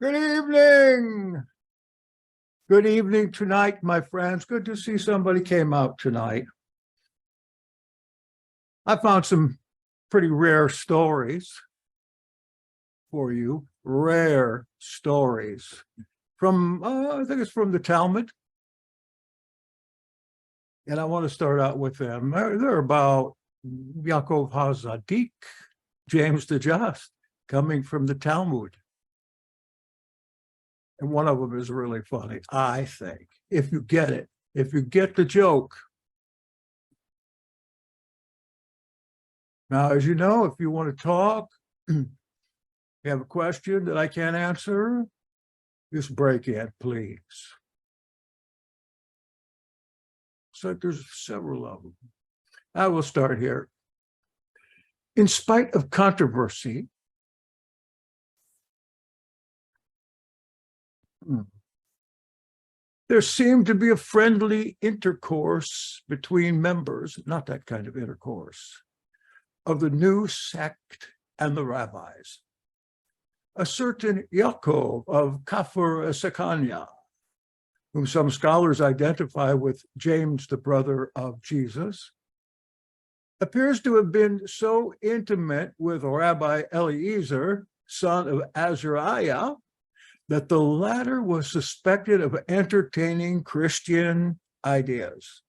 Good evening. Good evening tonight, my friends. Good to see somebody came out tonight. I found some pretty rare stories for you. Rare stories from, I think it's from the Talmud. And I want to start out with them. They're about Yaakov HaZadik, James the Just, coming from the Talmud. And one of them is really funny, I think, if you get it, if you get the joke. Now, as you know, if you want to talk, you have a question that I can't answer, just break in, please. So there's several of them. I will start here. In spite of controversy, there seemed to be a friendly intercourse between members, not that kind of intercourse, of the new sect and the rabbis. A certain Yaakov of Kafir Secanyah, whom some scholars identify with James, the brother of Jesus, appears to have been so intimate with Rabbi Eliezer, son of Azariah, that the latter was suspected of entertaining Christian ideas,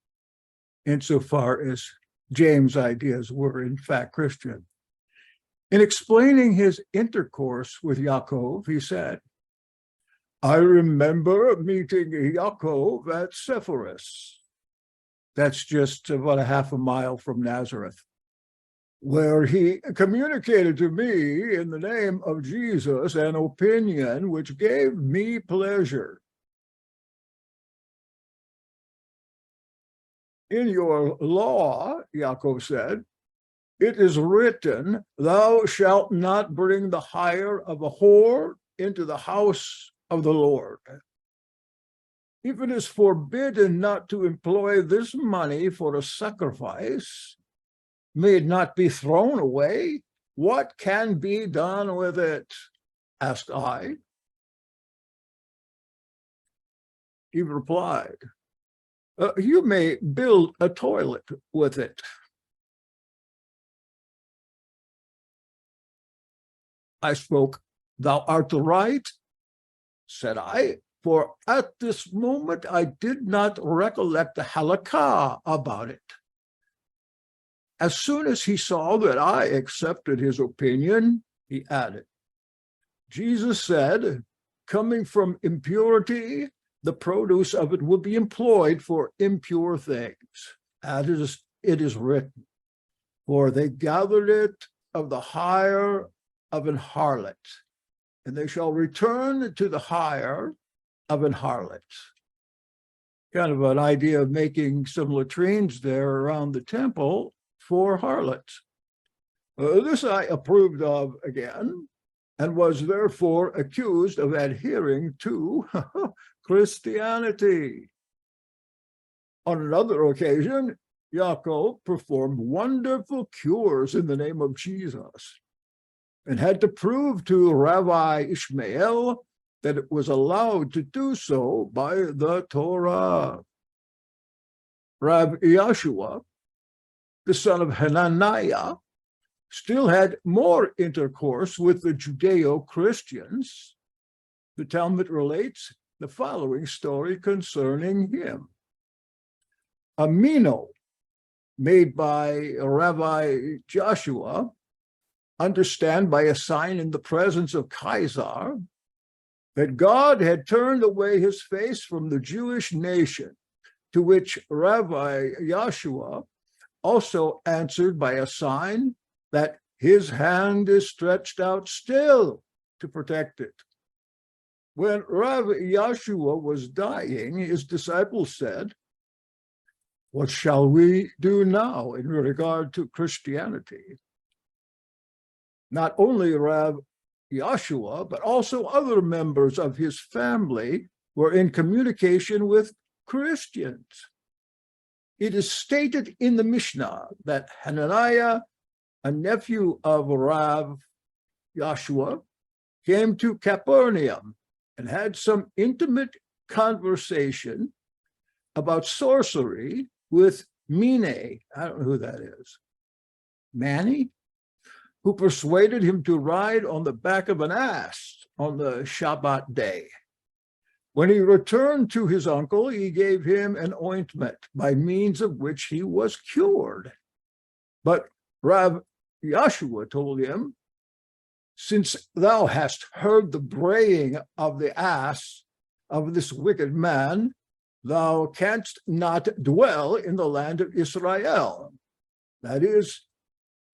insofar as James' ideas were in fact Christian. In explaining his intercourse with Yaakov, he said, I remember meeting Yaakov at Sepphoris. That's just about a half a mile from Nazareth, where he communicated to me in the name of Jesus an opinion which gave me pleasure. In your law, Yaakov said, it is written, thou shalt not bring the hire of a whore into the house of the Lord. If it is forbidden not to employ this money for a sacrifice, may it not be thrown away? What can be done with it? Asked I. He replied, you may build a toilet with it. I spoke, thou art right, said I, for at this moment I did not recollect the halakha about it. As soon as he saw that I accepted his opinion, he added, Jesus said, coming from impurity, the produce of it will be employed for impure things. As it is written, for they gathered it of the hire of an harlot, and they shall return to the hire of an harlot. Kind of an idea of making some latrines there around the temple for harlots. This I approved of again, and was therefore accused of adhering to Christianity. On another occasion, Yaakov performed wonderful cures in the name of Jesus, and had to prove to Rabbi Ishmael that it was allowed to do so by the Torah. Rabbi Yahshua, the son of Hananiah, still had more intercourse with the Judeo-Christians. The Talmud relates the following story concerning him. A mino made by Rabbi Joshua, understand by a sign in the presence of Caesar, that God had turned away his face from the Jewish nation, to which Rabbi Yahshua also answered by a sign that his hand is stretched out still to protect it. When Rabbi Yahshua was dying, his disciples said, what shall we do now in regard to Christianity? Not only Rabbi Yahshua, but also other members of his family were in communication with Christians. It is stated in the Mishnah that Hananiah, a nephew of Rav Yahshua, came to Capernaum and had some intimate conversation about sorcery with Mine, I don't know who that is, Manny, who persuaded him to ride on the back of an ass on the Shabbat day. When he returned to his uncle, he gave him an ointment by means of which he was cured. But Rav Yahshua told him, since thou hast heard the braying of the ass of this wicked man, thou canst not dwell in the land of Israel. That is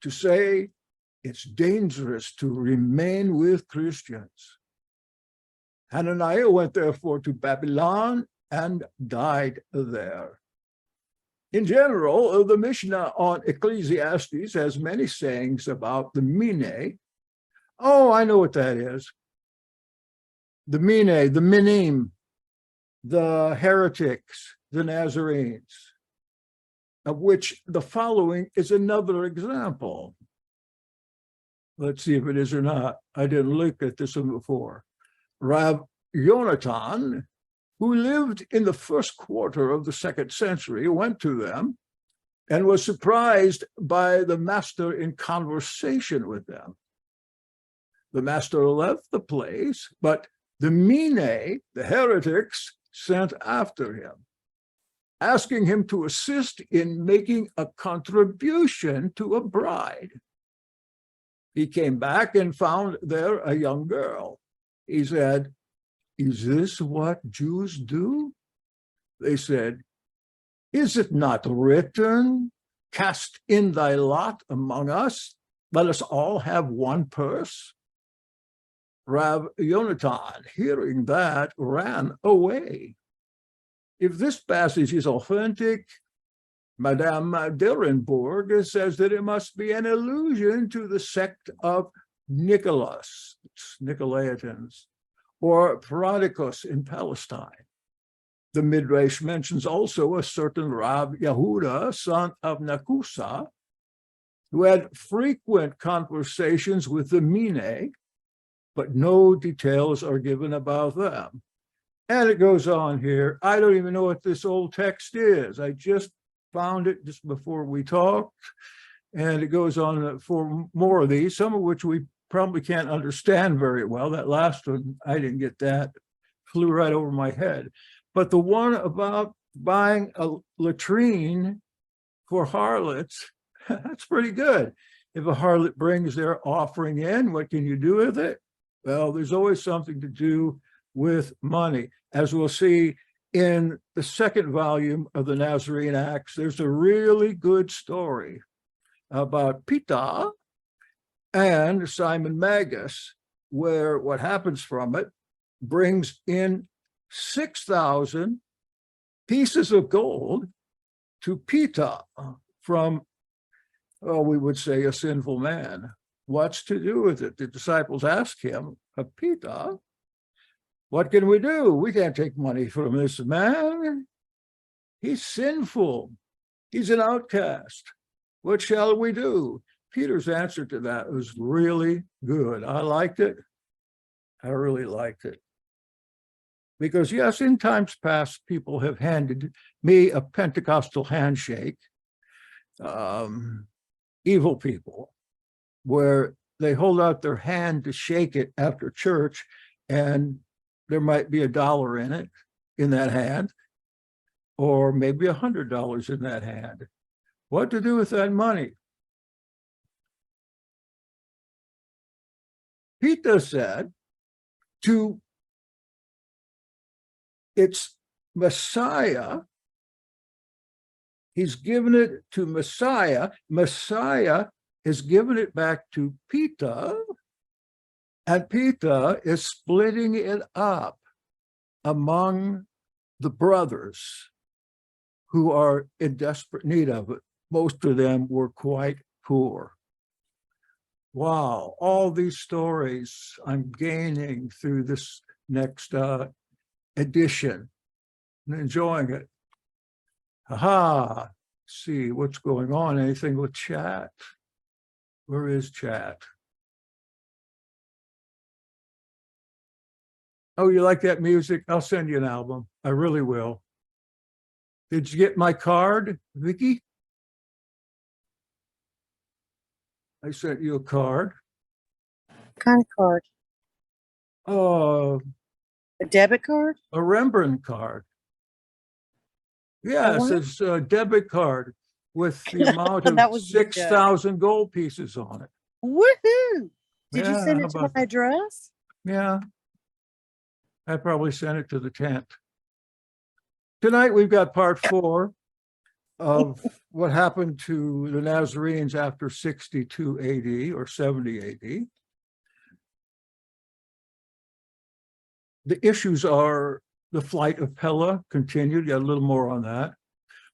to say, it's dangerous to remain with Christians. Hananiah went therefore to Babylon and died there. In general, the Mishnah on Ecclesiastes has many sayings about the Mine. Oh, I know what that is. The Mine, the Minim, the heretics, the Nazarenes, of which the following is another example. Let's see if it is or not. I didn't look at this one before. Rav Yonatan, who lived in the first quarter of the 2nd century, went to them and was surprised by the master in conversation with them. The master left the place, but the Mine, the heretics, sent after him, asking him to assist in making a contribution to a bride. He came back and found there a young girl. He said, "Is this what Jews do?" They said, "Is it not written, cast in thy lot among us, let us all have one purse?" Rav Yonatan, hearing that, ran away. If this passage is authentic, Madame Derenbourg says that it must be an allusion to the sect of Nicholas, Nicolaitans, or Prodicus in Palestine. The Midrash mentions also a certain Rav Yehuda, son of Nakusa, who had frequent conversations with the Mine, but no details are given about them. And it goes on here. I don't even know what this old text is. I just found it just before we talked, and it goes on for more of these, some of which we probably can't understand very well. That last one, I didn't get that, flew right over my head. But the one about buying a latrine for harlots, that's pretty good. If a harlot brings their offering in, what can you do with it? Well, there's always something to do with money. As we'll see in the 2nd volume of the Nazarene Acts, there's a really good story about Pita and Simon Magus, where what happens from it brings in 6,000 pieces of gold to Pita from, well, we would say a sinful man. What's to do with it? The disciples ask him, Pita, what can we do? We can't take money from this man. He's sinful. He's an outcast. What shall we do? Peter's answer to that was really good. I liked it. I really liked it. Because yes, in times past, people have handed me a Pentecostal handshake, evil people, where they hold out their hand to shake it after church, and there might be $1 in it, in that hand, or maybe $100 in that hand. What to do with that money? Peter said to its Messiah, he's given it to Messiah. Messiah has given it back to Peter, and Peter is splitting it up among the brothers who are in desperate need of it. Most of them were quite poor. Wow, all these stories I'm gaining through this next edition and enjoying it. Aha, see what's going on. Anything with chat? Where is chat? Oh, you like that music? I'll send you an album. I really will. Did you get my card, Vicky? I sent you a card. What kind of card? Oh, A debit card? a Rembrandt card. Yeah, it says debit card with the amount of That was 6,000 gold pieces on it. Woohoo! Did you Yeah, send how it to my about that? address? Yeah, I probably sent it to the tent. Tonight we've got part 4 of what happened to the Nazarenes after 62 AD or 70 AD. The issues are the flight of Pella continued, got a little more on that.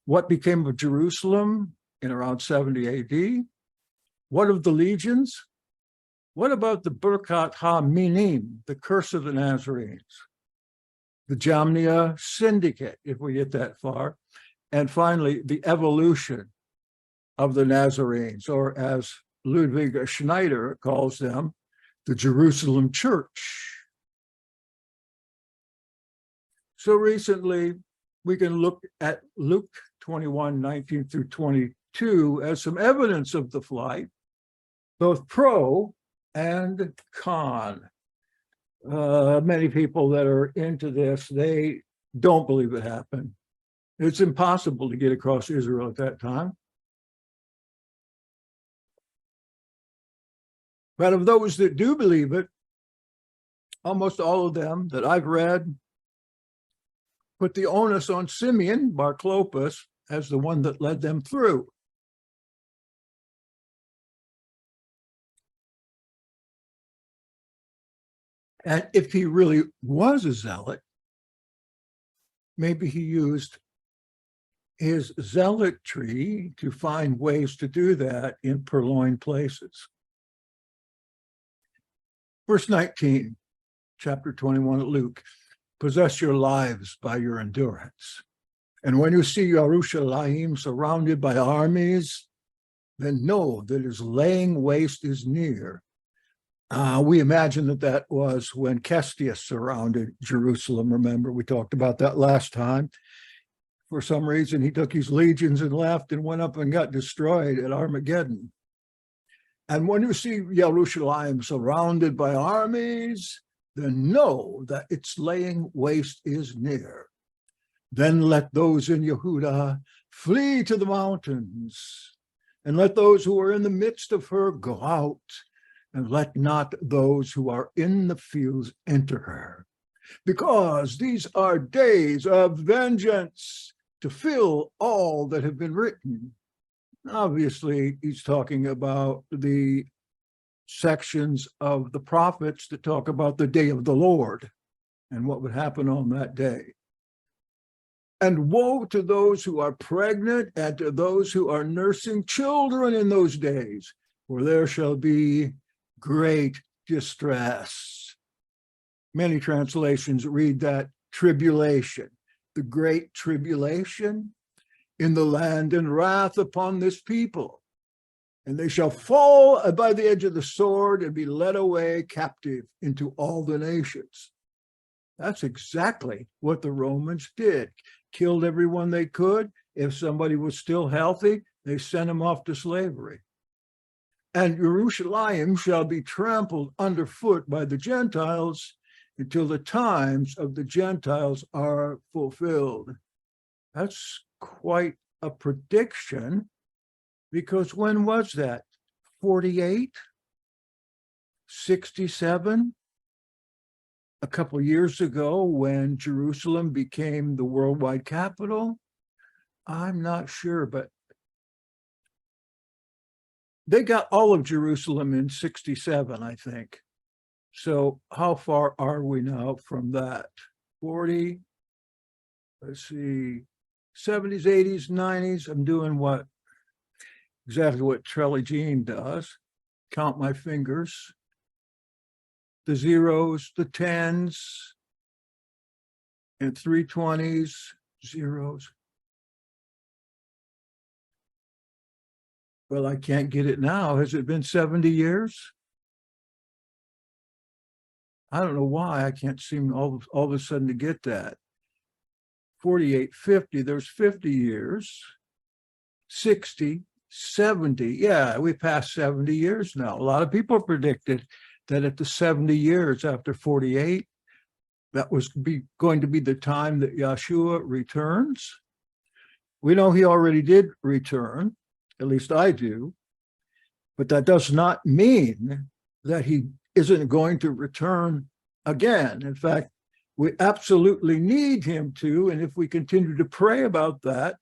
What became of Jerusalem in around 70 AD? What of the legions? What about the Birkhat Minim, the curse of the Nazarenes? The Jamnia Syndicate, if we get that far. And finally, the evolution of the Nazarenes, or as Ludwig Snyder calls them, the Jerusalem Church. So recently, we can look at Luke 21, 19 through 22 as some evidence of the flight, both pro and con. Many people that are into this, they don't believe it happened. It's impossible to get across Israel at that time. But of those that do believe it, almost all of them that I've read put the onus on Simeon bar Clopas as the one that led them through. And if he really was a zealot, maybe he used his zealotry to find ways to do that in purloined places. Verse 19, chapter 21 of Luke, possess your lives by your endurance. And when you see Jerusalem surrounded by armies, then know that his laying waste is near. We imagine that was when Cestius surrounded Jerusalem. Remember, we talked about that last time. For some reason, he took his legions and left and went up and got destroyed at Armageddon. And when you see Jerusalem surrounded by armies, then know that its laying waste is near. Then let those in Yehudah flee to the mountains, and let those who are in the midst of her go out, and let not those who are in the fields enter her. Because these are days of vengeance to fill all that have been written. Obviously, he's talking about the sections of the prophets that talk about the day of the Lord and what would happen on that day. And woe to those who are pregnant and to those who are nursing children in those days, for there shall be great distress. Many translations read that tribulation, the great tribulation in the land, and wrath upon this people. And they shall fall by the edge of the sword and be led away captive into all the nations. That's exactly what the Romans did. Killed everyone they could. If somebody was still healthy, they sent him off to slavery. And Jerusalem shall be trampled underfoot by the Gentiles until the times of the Gentiles are fulfilled. That's quite a prediction, because when was that? 48? 67? A couple of years ago when Jerusalem became the worldwide capital? I'm not sure, but they got all of Jerusalem in 67, I think. So how far are we now from that? 40, let's see, 70s, 80s, 90s. I'm doing exactly what Trelly Jean does. Count my fingers. The zeros, the tens, and 320s, zeros. Well, I can't get it now. Has it been 70 years? I don't know why I can't seem all of a sudden to get that. 48, 50, there's 50 years, 60, 70. Yeah, we passed 70 years now. A lot of people predicted that at the 70 years after 48, that was going to be the time that Yahshua returns. We know he already did return, at least I do, but that does not mean that he isn't going to return again. In fact, we absolutely need him to, and if we continue to pray about that,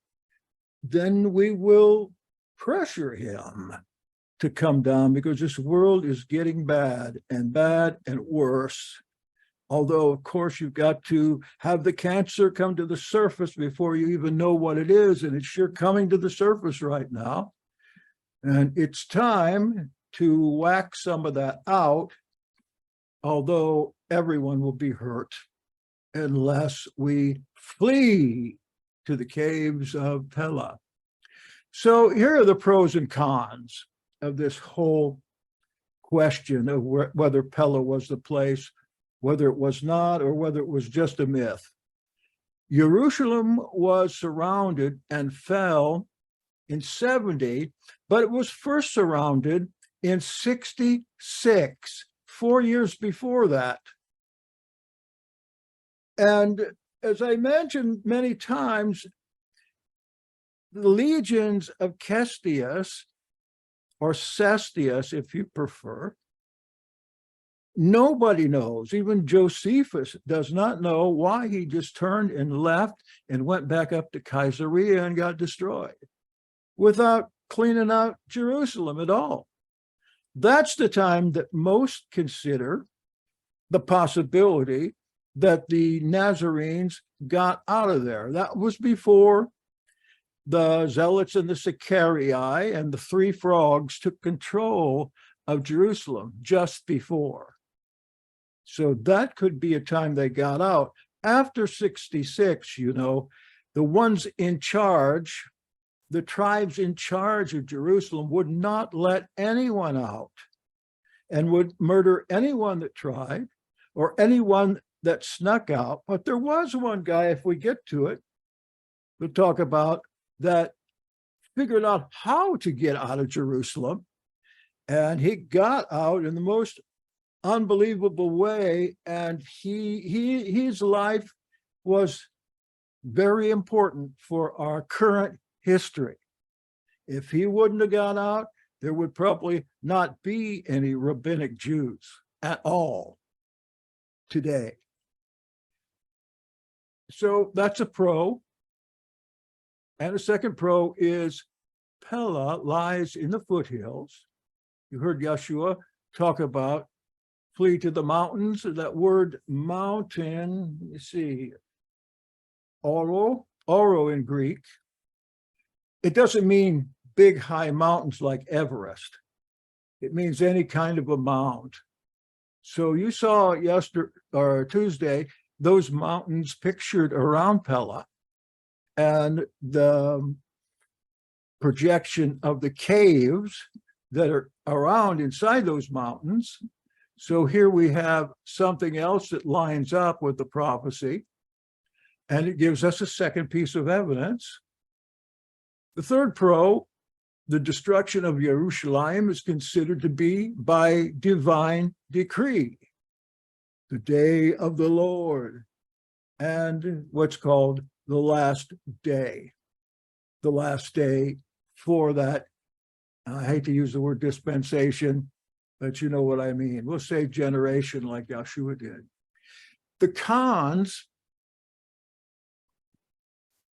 then we will pressure him to come down, because this world is getting bad and worse. Although, of course, you've got to have the cancer come to the surface before you even know what it is, and it's sure coming to the surface right now. And it's time to whack some of that out, although everyone will be hurt unless we flee to the caves of Pella. So here are the pros and cons of this whole question of whether Pella was the place, whether it was not, or whether it was just a myth. Jerusalem was surrounded and fell in 70, but it was first surrounded in 66, 4 years before that. And as I mentioned many times, the legions of Cestius, or Cestius, if you prefer, nobody knows. Even Josephus does not know why he just turned and left and went back up to Caesarea and got destroyed without cleaning out Jerusalem at all. That's the time that most consider the possibility that the Nazarenes got out of there. That was before the Zealots and the Secanyah and the three frogs took control of Jerusalem just before. So that could be a time they got out. After 66, you know, the ones in charge, the tribes in charge of Jerusalem would not let anyone out and would murder anyone that tried or anyone that snuck out. But there was one guy, if we get to it, we'll talk about, that figured out how to get out of Jerusalem. And he got out in the most unbelievable way. And his life was very important for our current history. If he wouldn't have got out, there would probably not be any rabbinic Jews at all today. So that's a pro. And a second pro is Pella lies in the foothills. You heard Yahshua talk about flee to the mountains. That word mountain, you see, oro in Greek. It doesn't mean big high mountains like Everest. It means any kind of a mound. So you saw Tuesday those mountains pictured around Pella, and the projection of the caves that are around inside those mountains. So here we have something else that lines up with the prophecy, and it gives us a second piece of evidence. The third pro, the destruction of Jerusalem, is considered to be by divine decree, the day of the Lord, and what's called the last day for that. I hate to use the word dispensation, but you know what I mean. We'll say generation, like Yahshua did. The cons,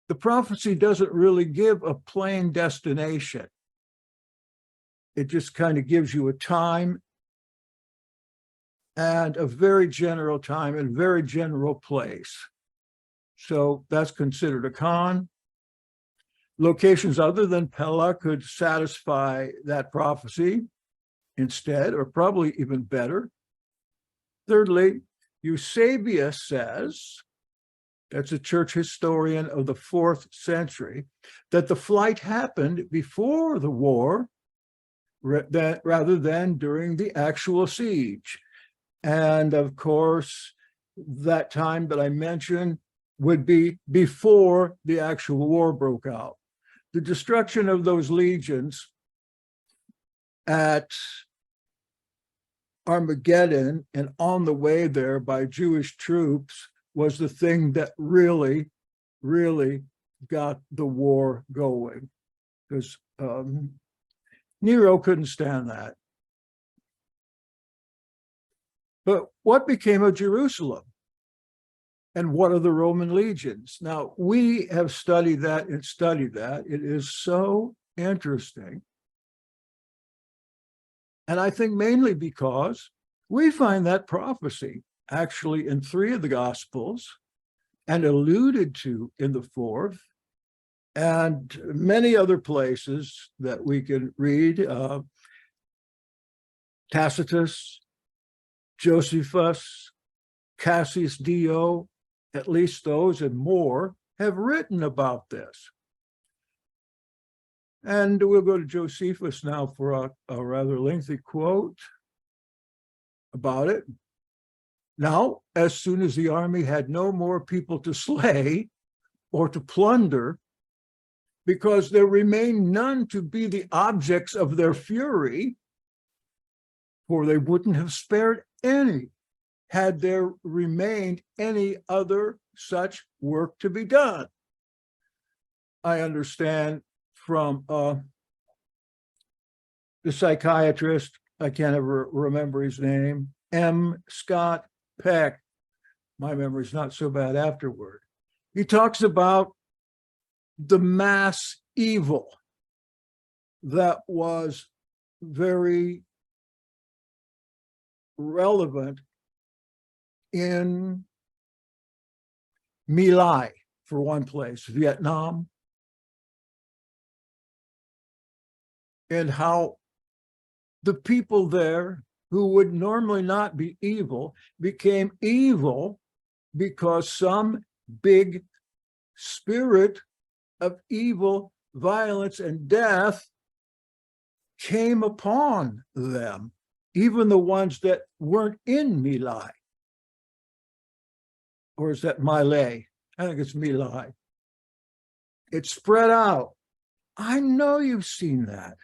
the prophecy doesn't really give a plain destination. It just kind of gives you a time and a very general time and very general place. So that's considered a con. Locations other than Pella could satisfy that prophecy instead, or probably even better. Thirdly, Eusebius says, that's a church historian of the 4th century, that the flight happened before the war rather than during the actual siege. And of course, that time that I mentioned would be before the actual war broke out. The destruction of those legions at Armageddon and on the way there by Jewish troops was the thing that really, really got the war going, because Nero couldn't stand that. But what became of Jerusalem? And what are the Roman legions? Now, we have studied that and studied that. It is so interesting. And I think mainly because we find that prophecy actually in 3 of the Gospels and alluded to in the 4th, and many other places that we can read. Tacitus, Josephus, Cassius Dio, at least those and more, have written about this. And we'll go to Josephus now for a rather lengthy quote about it. Now, as soon as the army had no more people to slay or to plunder, because there remained none to be the objects of their fury, for they wouldn't have spared any, had there remained any other such work to be done. I understand from the psychiatrist, I can't ever remember his name, M. Scott Peck. My memory's not so bad afterward. He talks about the mass evil that was very relevant in My Lai, for one place, Vietnam, and how the people there who would normally not be evil became evil because some big spirit of evil, violence, and death came upon them, even the ones that weren't in My Lai. Or is that My Lai? I think it's My Lai. It spread out. I know you've seen that.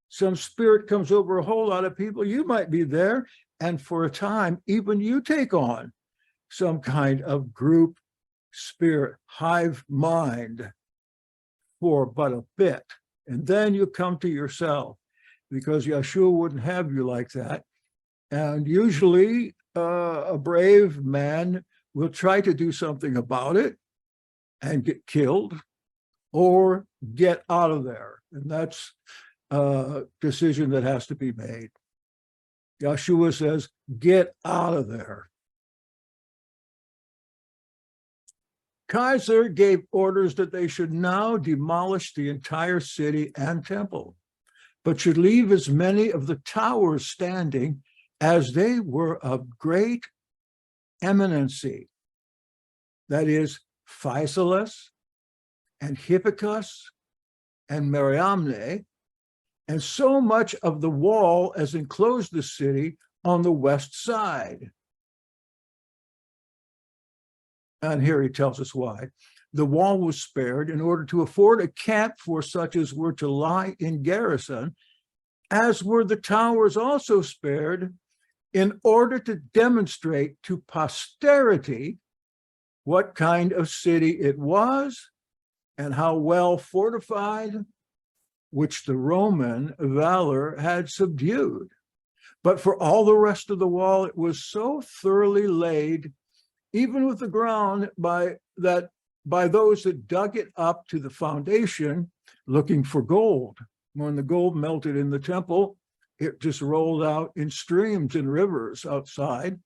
Some spirit comes over a whole lot of people. You might be there, and for a time, even you take on some kind of group spirit, hive mind for but a bit. And then you come to yourself, because Yahshua wouldn't have you like that. And usually a brave man will try to do something about it and get killed or get out of there. And that's a decision that has to be made. Yahshua says, get out of there. Kaiser gave orders that they should now demolish the entire city and temple, but should leave as many of the towers standing as they were of great eminency. That is, Physalis and Hippicus and Mariamne, and so much of the wall as enclosed the city on the west side. And here he tells us why. The wall was spared in order to afford a camp for such as were to lie in garrison, as were the towers also spared, in order to demonstrate to posterity what kind of city it was and how well fortified, which the Roman valor had subdued. But for all the rest of the wall, it was so thoroughly laid, even with the ground, by those that dug it up to the foundation, looking for gold. When the gold melted in the temple, it just rolled out in streams and rivers outside,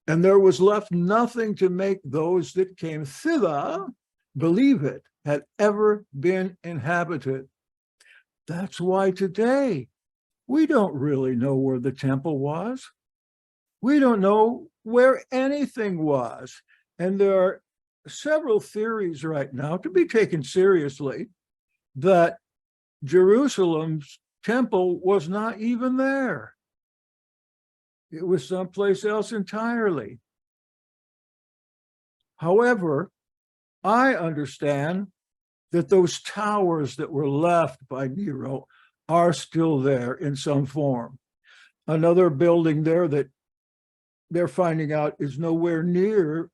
and there was left nothing to make those that came thither believe it had ever been inhabited. That's why today we don't really know where the temple was. We don't know where anything was. And there are several theories right now, to be taken seriously, that Jerusalem's temple was not even there. It was someplace else entirely. However, I understand that those towers that were left by Nero are still there in some form. Another building there that they're finding out is nowhere near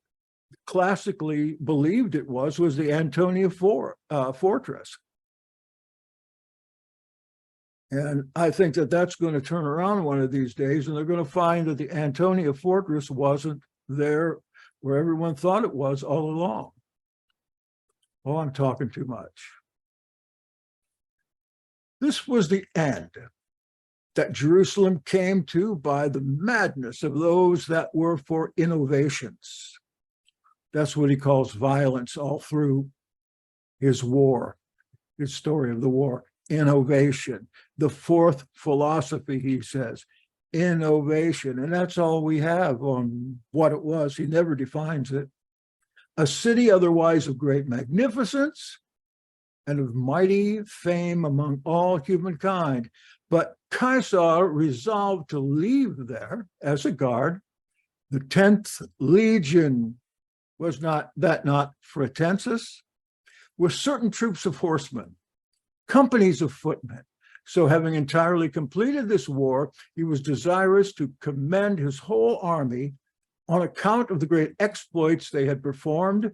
classically believed it was the Antonia fortress. And I think that that's going to turn around one of these days, and they're going to find that the Antonia fortress wasn't there where everyone thought it was all along. Oh, I'm talking too much. This was the end that Jerusalem came to by the madness of those that were for innovations. That's what he calls violence all through his war, his story of the war. Innovation. The fourth philosophy, he says, innovation. And that's all we have on what it was. He never defines it. A city otherwise of great magnificence and of mighty fame among all humankind. But Caesar resolved to leave there as a guard the 10th legion. Was not Fretensis, with certain troops of horsemen, companies of footmen. So having entirely completed this war, he was desirous to commend his whole army on account of the great exploits they had performed,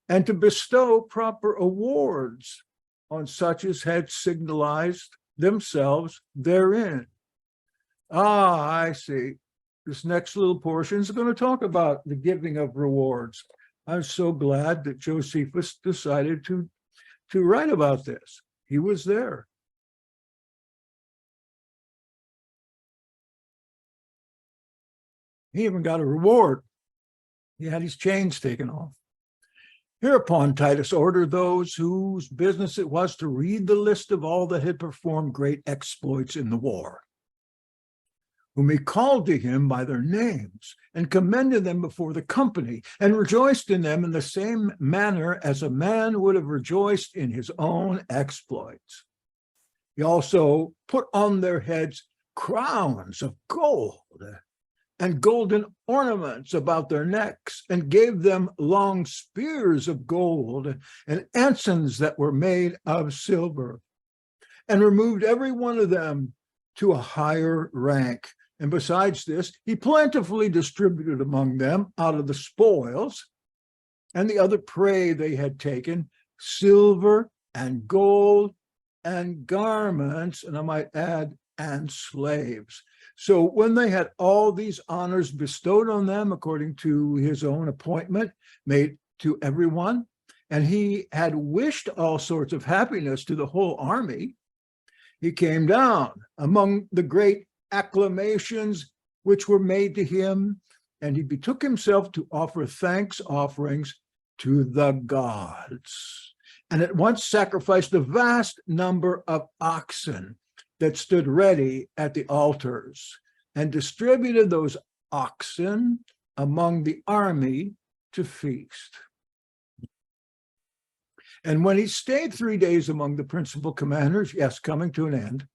and to bestow proper awards on such as had signalized themselves therein. Ah, I see. This next little portion is going to talk about the giving of rewards. I'm so glad that Josephus decided to write about this. He was there. He even got a reward. He had his chains taken off. Hereupon Titus ordered those whose business it was to read the list of all that had performed great exploits in the war, whom he called to him by their names and commended them before the company and rejoiced in them in the same manner as a man would have rejoiced in his own exploits. He also put on their heads crowns of gold and golden ornaments about their necks, and gave them long spears of gold and ensigns that were made of silver, and removed every one of them to a higher rank. And besides this, he plentifully distributed among them out of the spoils and the other prey they had taken, silver and gold and garments, and I might add, and slaves. So when they had all these honors bestowed on them according to his own appointment made to everyone, and he had wished all sorts of happiness to the whole army, he came down among the great acclamations which were made to him, and he betook himself to offer thanks offerings to the gods, and at once sacrificed a vast number of oxen that stood ready at the altars, and distributed those oxen among the army to feast. And when he stayed 3 days among the principal commanders, yes, coming to an end,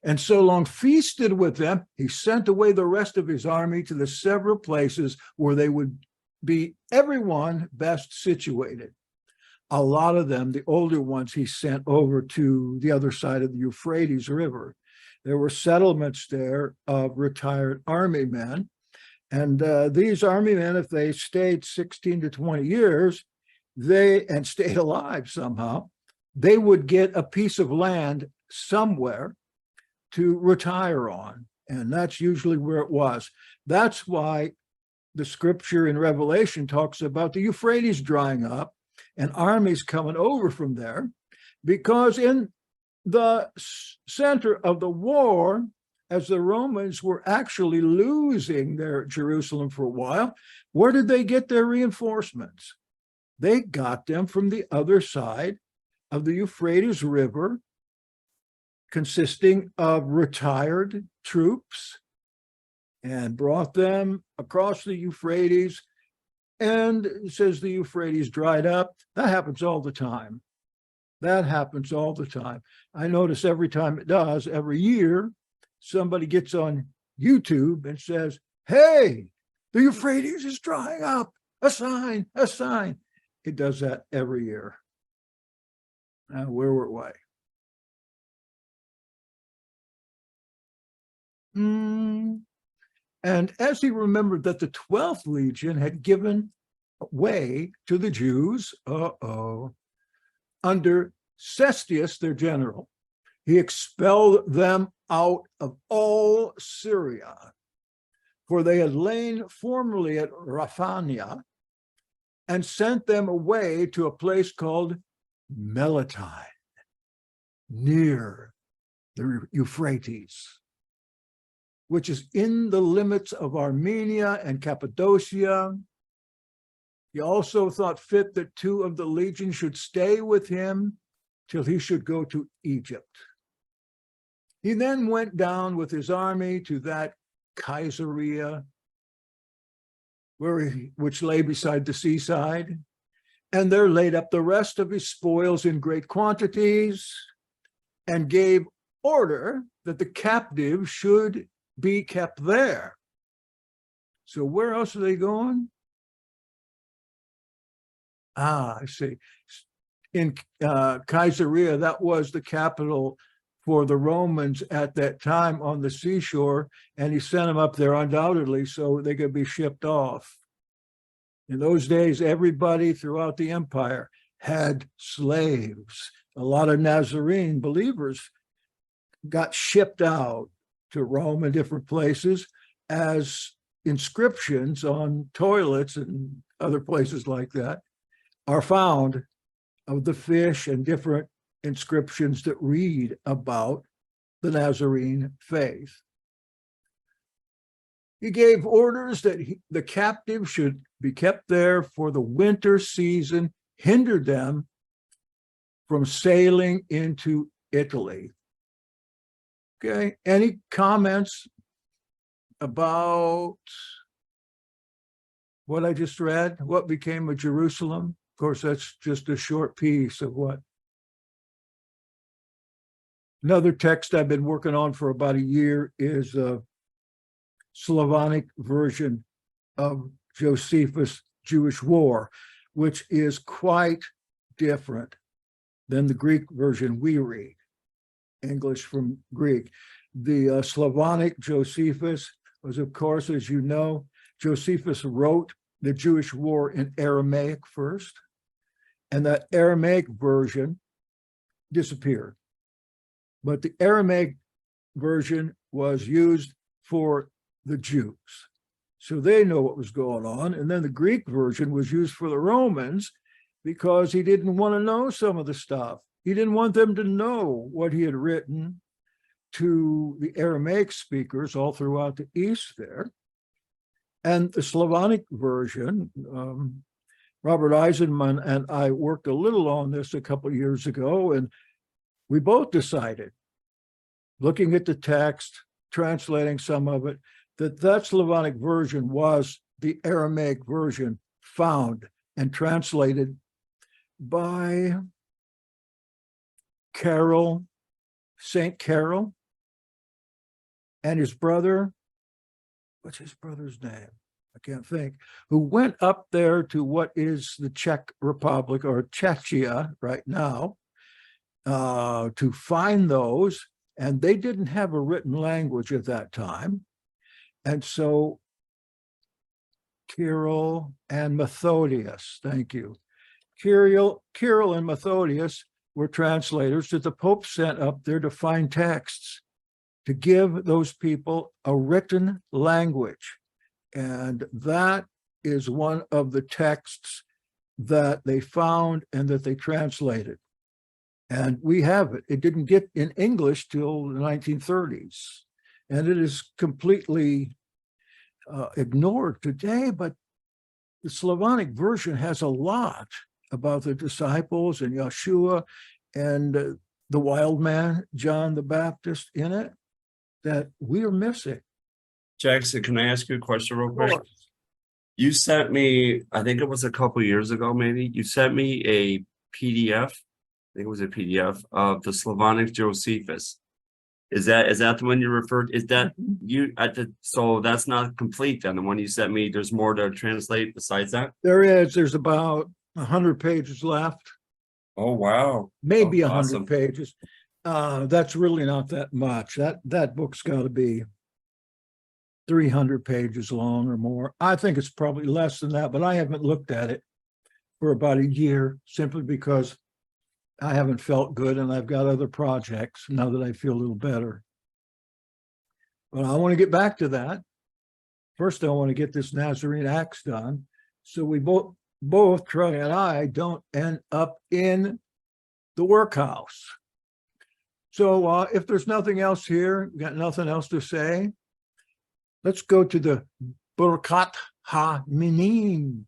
and so long feasted with them, he sent away the rest of his army to the several places where they would be everyone best situated. A lot of them, the older ones, he sent over to the other side of the Euphrates River. There were settlements there of retired army men. And these army men, if they stayed 16 to 20 years, and stayed alive somehow, they would get a piece of land somewhere to retire on. And that's usually where it was. That's why the scripture in Revelation talks about the Euphrates drying up and armies coming over from there, because in the center of the war, as the Romans were actually losing their Jerusalem for a while, where did they get their reinforcements? They got them from the other side of the Euphrates River, consisting of retired troops, and brought them across the Euphrates. And it says the Euphrates dried up. That happens all the time. That happens all the time. I notice every time it does, every year, somebody gets on YouTube and says, hey, the Euphrates is drying up. A sign, a sign. It does that every year. Now, where were we? And as he remembered that the 12th legion had given way to the Jews, under Cestius, their general, he expelled them out of all Syria, for they had lain formerly at Raphania, and sent them away to a place called Melatine, near the Euphrates, which is in the limits of Armenia and Cappadocia. He also thought fit that 2 of the legions should stay with him till he should go to Egypt. He then went down with his army to that Caesarea, which lay beside the seaside, and there laid up the rest of his spoils in great quantities, and gave order that the captives should be kept there. So where else are they going? I see. In Caesarea, that was the capital for the Romans at that time on the seashore, and he sent them up there undoubtedly so they could be shipped off. In those days, everybody throughout the empire had slaves. A lot of Nazarene believers got shipped out to Rome and different places as inscriptions on toilets and other places like that are found of the fish and different inscriptions that read about the Nazarene faith. He gave orders that the captives should be kept there for the winter season, hindered them from sailing into Italy. Okay, any comments about what I just read? What became of Jerusalem? Of course, that's just a short piece of what. Another text I've been working on for about a year is a Slavonic version of Josephus' Jewish War, which is quite different than the Greek version we read, English from Greek. The Slavonic Josephus was, of course, as you know, Josephus wrote the Jewish War in Aramaic first, and that Aramaic version disappeared. But the Aramaic version was used for the Jews. So they know what was going on. And then the Greek version was used for the Romans because he didn't want to know some of the stuff. He didn't want them to know what he had written to the Aramaic speakers all throughout the East there. And the Slavonic version, Robert Eisenman and I worked a little on this a couple of years ago, and we both decided, looking at the text, translating some of it, that Slavonic version was the Aramaic version found and translated by Saint Carol, and his brother, what's his brother's name? I can't think, who went up there to what is the Czech Republic or Czechia right now to find those, and they didn't have a written language at that time. And so Cyril and Methodius, thank you. Cyril and Methodius were translators that the Pope sent up there to find texts, to give those people a written language. And that is one of the texts that they found and that they translated. And we have it. It didn't get in English till the 1930s. And it is completely ignored today, but the Slavonic version has a lot about the disciples and Yahshua and the wild man, John the Baptist, in it that we are missing. Jackson, can I ask you a question real quick? Sure. You sent me, I think it was a couple years ago, maybe, you sent me a PDF, I think it was a PDF of the Slavonic Josephus. Is that the one you referred? Is that you at the? So that's not complete then. The one you sent me. There's more to translate besides that. There's about 100 pages left, Oh wow! maybe Oh, 100 awesome. pages. That's really not that much. That book's got to be 300 pages long or more. I think it's probably less than that, but I haven't looked at it for about a year simply because I haven't felt good and I've got other projects now that I feel a little better. But I want to get back to that. First, I want to get this Nazarene Acts done so we both Troy and I don't end up in the workhouse. So if there's nothing else here, got nothing else to say, let's go to the Birkhat Minim,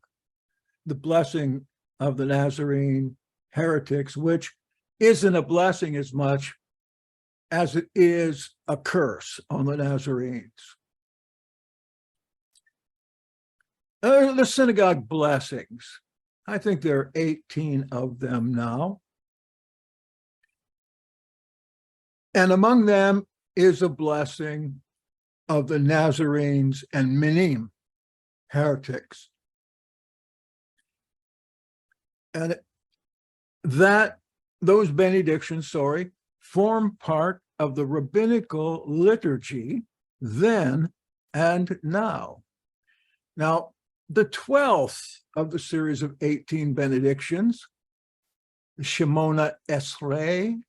the blessing of the Nazarene heretics, which isn't a blessing as much as it is a curse on the Nazarenes. The synagogue blessings, I think there are 18 of them now. And among them is a blessing of the Nazarenes and Minim heretics. And those benedictions, form part of the rabbinical liturgy then and now. Now, the 12th of the series of 18 benedictions, Shemona Esrei,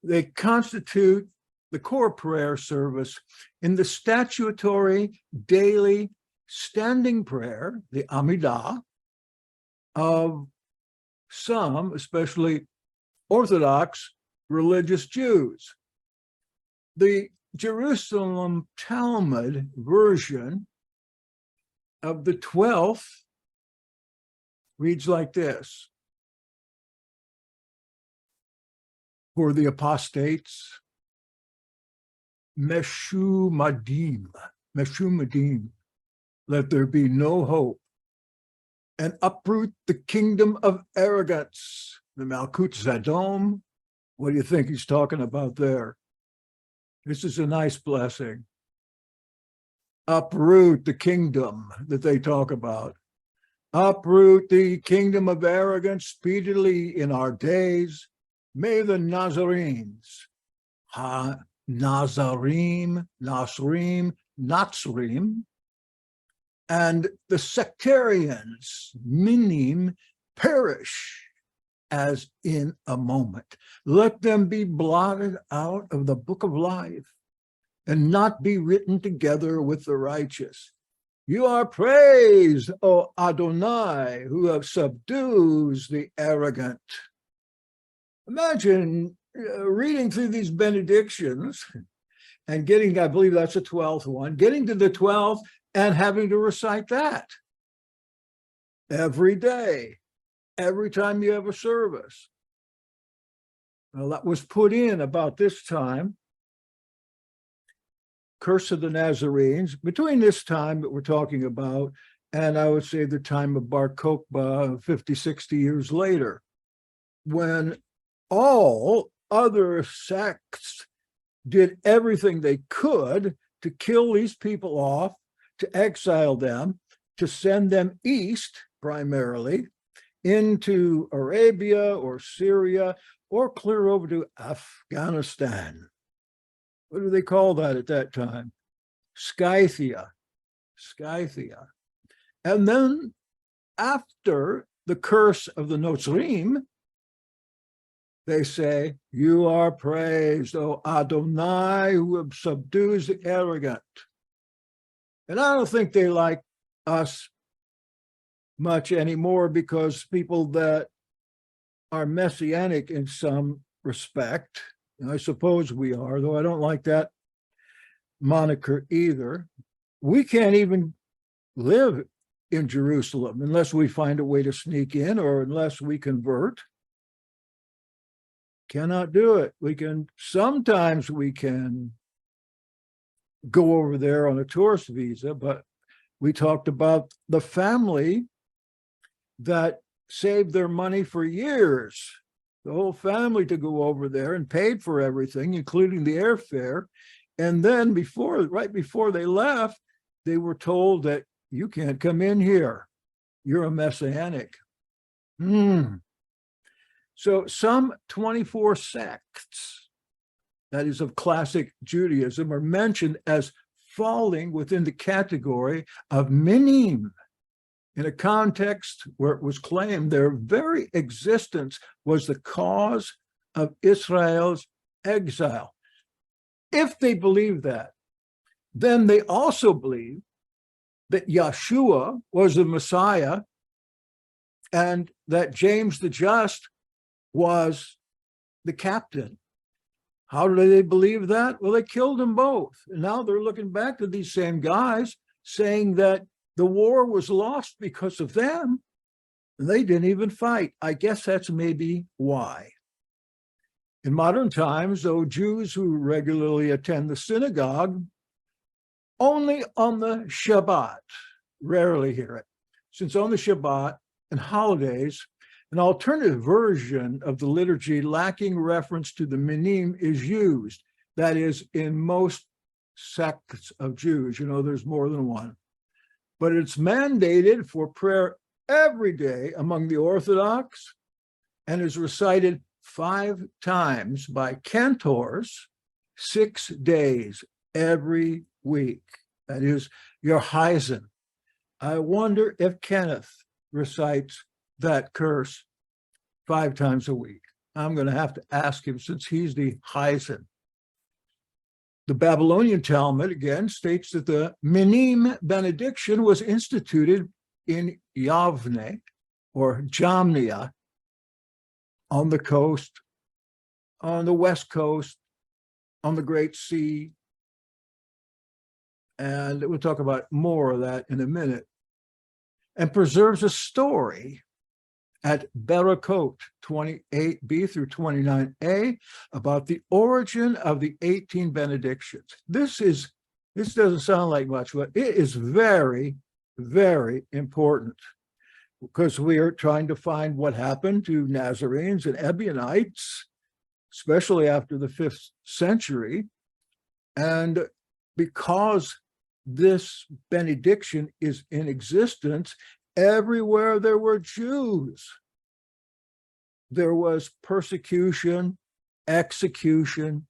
they constitute the core prayer service in the statutory daily standing prayer, the Amidah, of some, especially Orthodox religious Jews. The Jerusalem Talmud version of the 12th reads like this: for the apostates, Meshumadim, let there be no hope, and uproot the kingdom of arrogance, the Malkut Zadom. What do you think he's talking about there? This is a nice blessing. Uproot the kingdom that they talk about. Uproot the kingdom of arrogance speedily in our days. May the Nazarenes, Nazarim, and the sectarians, Minim, perish as in a moment. Let them be blotted out of the book of life and not be written together with the righteous. You are praised, O Adonai, who have subdues the arrogant. Imagine reading through these benedictions and getting, I believe that's the 12th one, getting to the 12th and having to recite that every day, every time you have a service. Well, that was put in about this time. Curse of the Nazarenes, between this time that we're talking about, and I would say the time of Bar Kokhba 50, 60 years later, when all other sects did everything they could to kill these people off, to exile them, to send them east primarily into Arabia or Syria or clear over to Afghanistan. What do they call that at that time? Scythia. And then after the curse of the Nazoreans, they say, you are praised, O Adonai, who subdues the arrogant. And I don't think they like us much anymore, because people that are messianic in some respect, and I suppose we are, though I don't like that moniker either, we can't even live in Jerusalem unless we find a way to sneak in or unless we convert. Cannot do it. Sometimes we can go over there on a tourist visa, but we talked about the family that saved their money for years the whole family to go over there and paid for everything, including the airfare. And then right before they left, they were told that you can't come in here. You're a Messianic. So some 24 sects, that is of classic Judaism, are mentioned as falling within the category of Minim, in a context where it was claimed their very existence was the cause of Israel's exile. If they believe that, then they also believe that Yahshua was the Messiah and that James the Just was the captain. How do they believe that? Well, they killed them both. And now they're looking back to these same guys saying that the war was lost because of them. And they didn't even fight. I guess that's maybe why. In modern times, though, Jews who regularly attend the synagogue only on the Shabbat rarely hear it, since on the Shabbat and holidays, an alternative version of the liturgy lacking reference to the Minim is used. That is, in most sects of Jews, there's more than one. But it's mandated for prayer every day among the Orthodox and is recited 5 times by cantors 6 days every week. That is your Heisen. I wonder if Kenneth recites that curse 5 times a week. I'm going to have to ask him since he's the Heisen. The Babylonian Talmud, again, states that the Minim Benediction was instituted in Yavne, or Jamnia, on the coast, on the west coast, on the Great Sea. And we'll talk about more of that in a minute. And preserves a story at Birkhat 28b through 29a about the origin of the 18 benedictions. This doesn't sound like much, but it is very, very important, because we are trying to find what happened to Nazarenes and Ebionites, especially after the 5th century. And because this benediction is in existence, everywhere there were Jews, there was persecution, execution,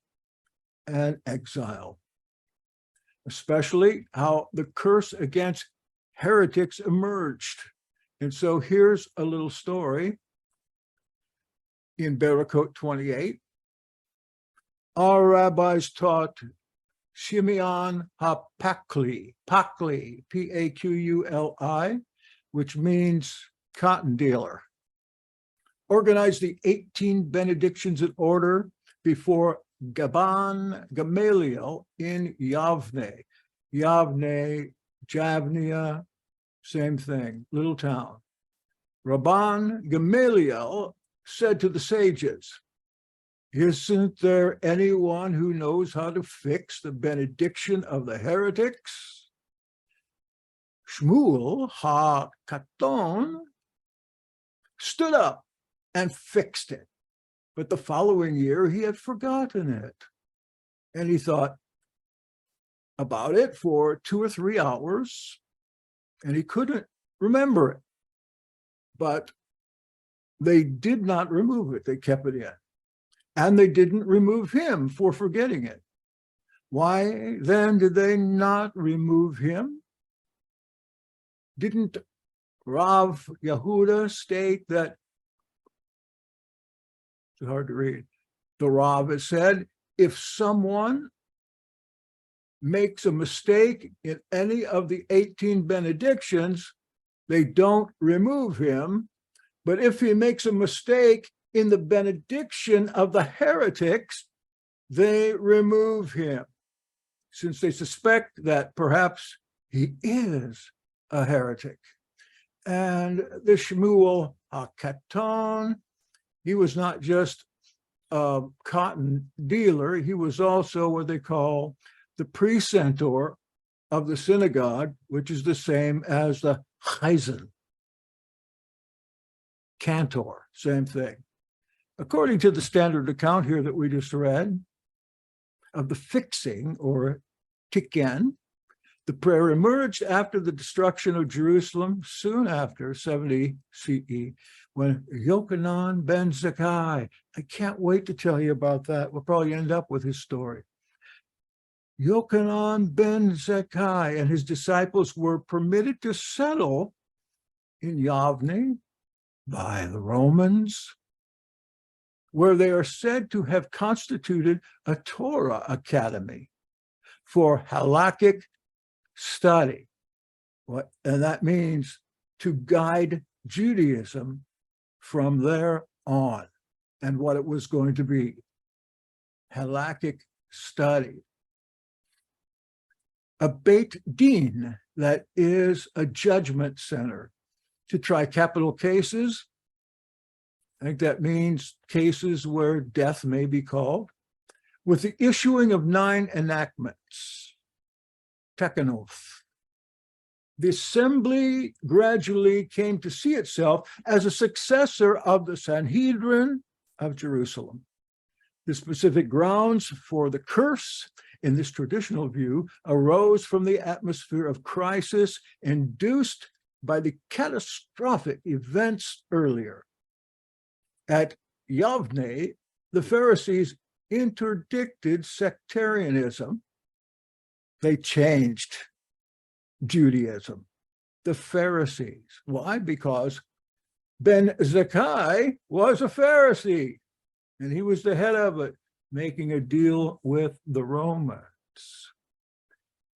and exile, especially how the curse against heretics emerged. And so here's a little story in Birkhat 28. Our rabbis taught Shimon HaPakli, P-A-Q-U-L-I, which means cotton dealer, organized the 18 benedictions in order before Gamaliel in Yavne. Yavne, Jamnia, same thing, little town. Rabban Gamaliel said to the sages, "Isn't there anyone who knows how to fix the benediction of the heretics?" Shmuel HaKaton stood up and fixed it. But the following year, he had forgotten it. And he thought about it for 2 or 3 hours, and he couldn't remember it. But they did not remove it. They kept it in. And they didn't remove him for forgetting it. Why then did they not remove him? Didn't Rav Yehuda state that, it's hard to read, the Rav has said, if someone makes a mistake in any of the 18 benedictions, they don't remove him. But if he makes a mistake in the benediction of the heretics, they remove him, since they suspect that perhaps he is a heretic. And the Shmuel HaKaton, he was not just a cotton dealer, he was also what they call the precentor of the synagogue, which is the same as the Heisen. Cantor, same thing. According to the standard account here that we just read of the fixing or tikken, the prayer emerged after the destruction of Jerusalem, soon after 70 CE, when Yochanan ben Zachai, I can't wait to tell you about that. We'll probably end up with his story. Yochanan ben Zachai and his disciples were permitted to settle in Yavne by the Romans, where they are said to have constituted a Torah academy for halakhic study. And that means to guide Judaism from there on and what it was going to be. Halakhic study. A Beit Din, that is a judgment center to try capital cases. I think that means cases where death may be called, with the issuing of 9 enactments. Tekanoth. The assembly gradually came to see itself as a successor of the Sanhedrin of Jerusalem. The specific grounds for the curse in this traditional view arose from the atmosphere of crisis induced by the catastrophic events earlier. At Yavne, the Pharisees interdicted sectarianism. They changed Judaism. The Pharisees. Why? Because Ben Zachai was a Pharisee, and he was the head of it, making a deal with the Romans.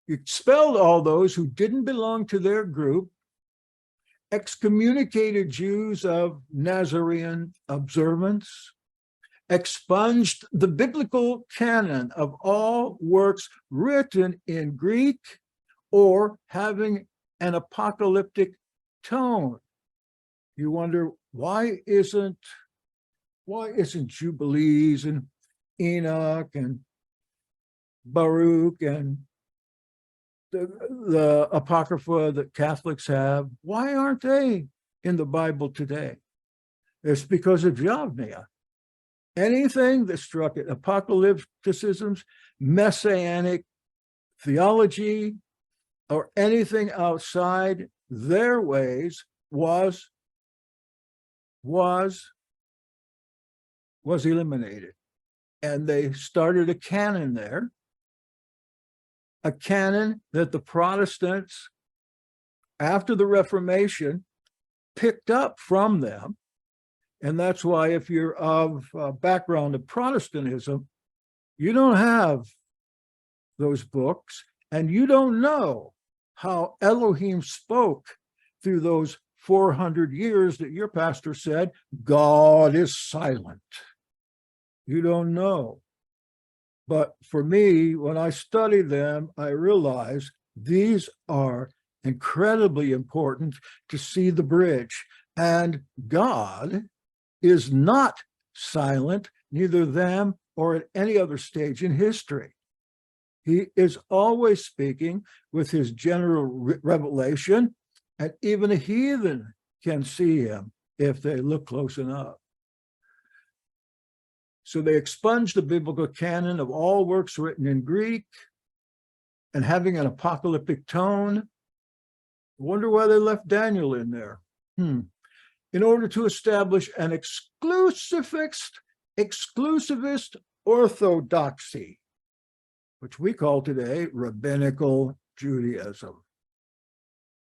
He expelled all those who didn't belong to their group, excommunicated Jews of Nazarean observance, expunged the biblical canon of all works written in Greek or having an apocalyptic tone. You wonder, why isn't Jubilees and Enoch and Baruch and the Apocrypha that Catholics have, why aren't they in the Bible today? It's because of Jamnia. Anything that struck at apocalypticisms, messianic theology, or anything outside their ways was eliminated. And they started a canon there, a canon that the Protestants, after the Reformation, picked up from them. And that's why if you're of background of Protestantism, you don't have those books, and you don't know how Elohim spoke through those 400 years that your pastor said, God is silent. You don't know. But for me, when I study them, I realize these are incredibly important to see the bridge. And God is not silent, neither them or at any other stage in history. He is always speaking with his general revelation, and even a heathen can see him if they look close enough. So they expunged the biblical canon of all works written in Greek and having an apocalyptic tone. Wonder why they left Daniel in there. In order to establish an exclusivist orthodoxy, which we call today rabbinical Judaism.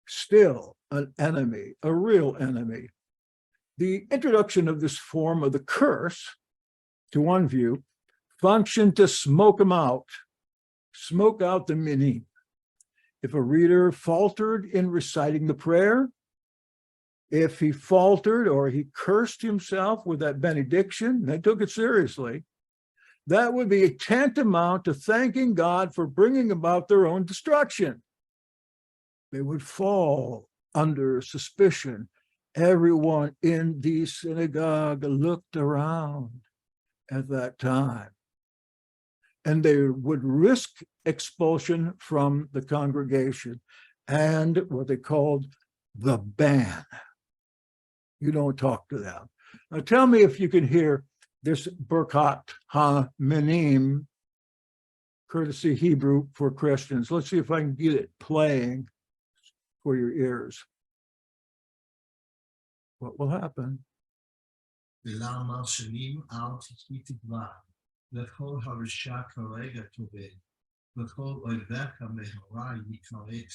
Still an enemy, a real enemy. The introduction of this form of the curse, to one view, functioned to smoke them out, smoke out the Minim. If a reader faltered in reciting the prayer, if he faltered or he cursed himself with that benediction, they took it seriously, that would be tantamount to thanking God for bringing about their own destruction. They would fall under suspicion. Everyone in the synagogue looked around at that time, and they would risk expulsion from the congregation and what they called the ban. You don't talk to them. Now tell me if you can hear this Birkhat Minim, courtesy Hebrew for Christians. Let's see if I can get it playing for your ears. What will happen? ולמה שנים אל תהי תקווה, לכל הרשע כרגע תאבד, וכל אויביך מהרה יקראת,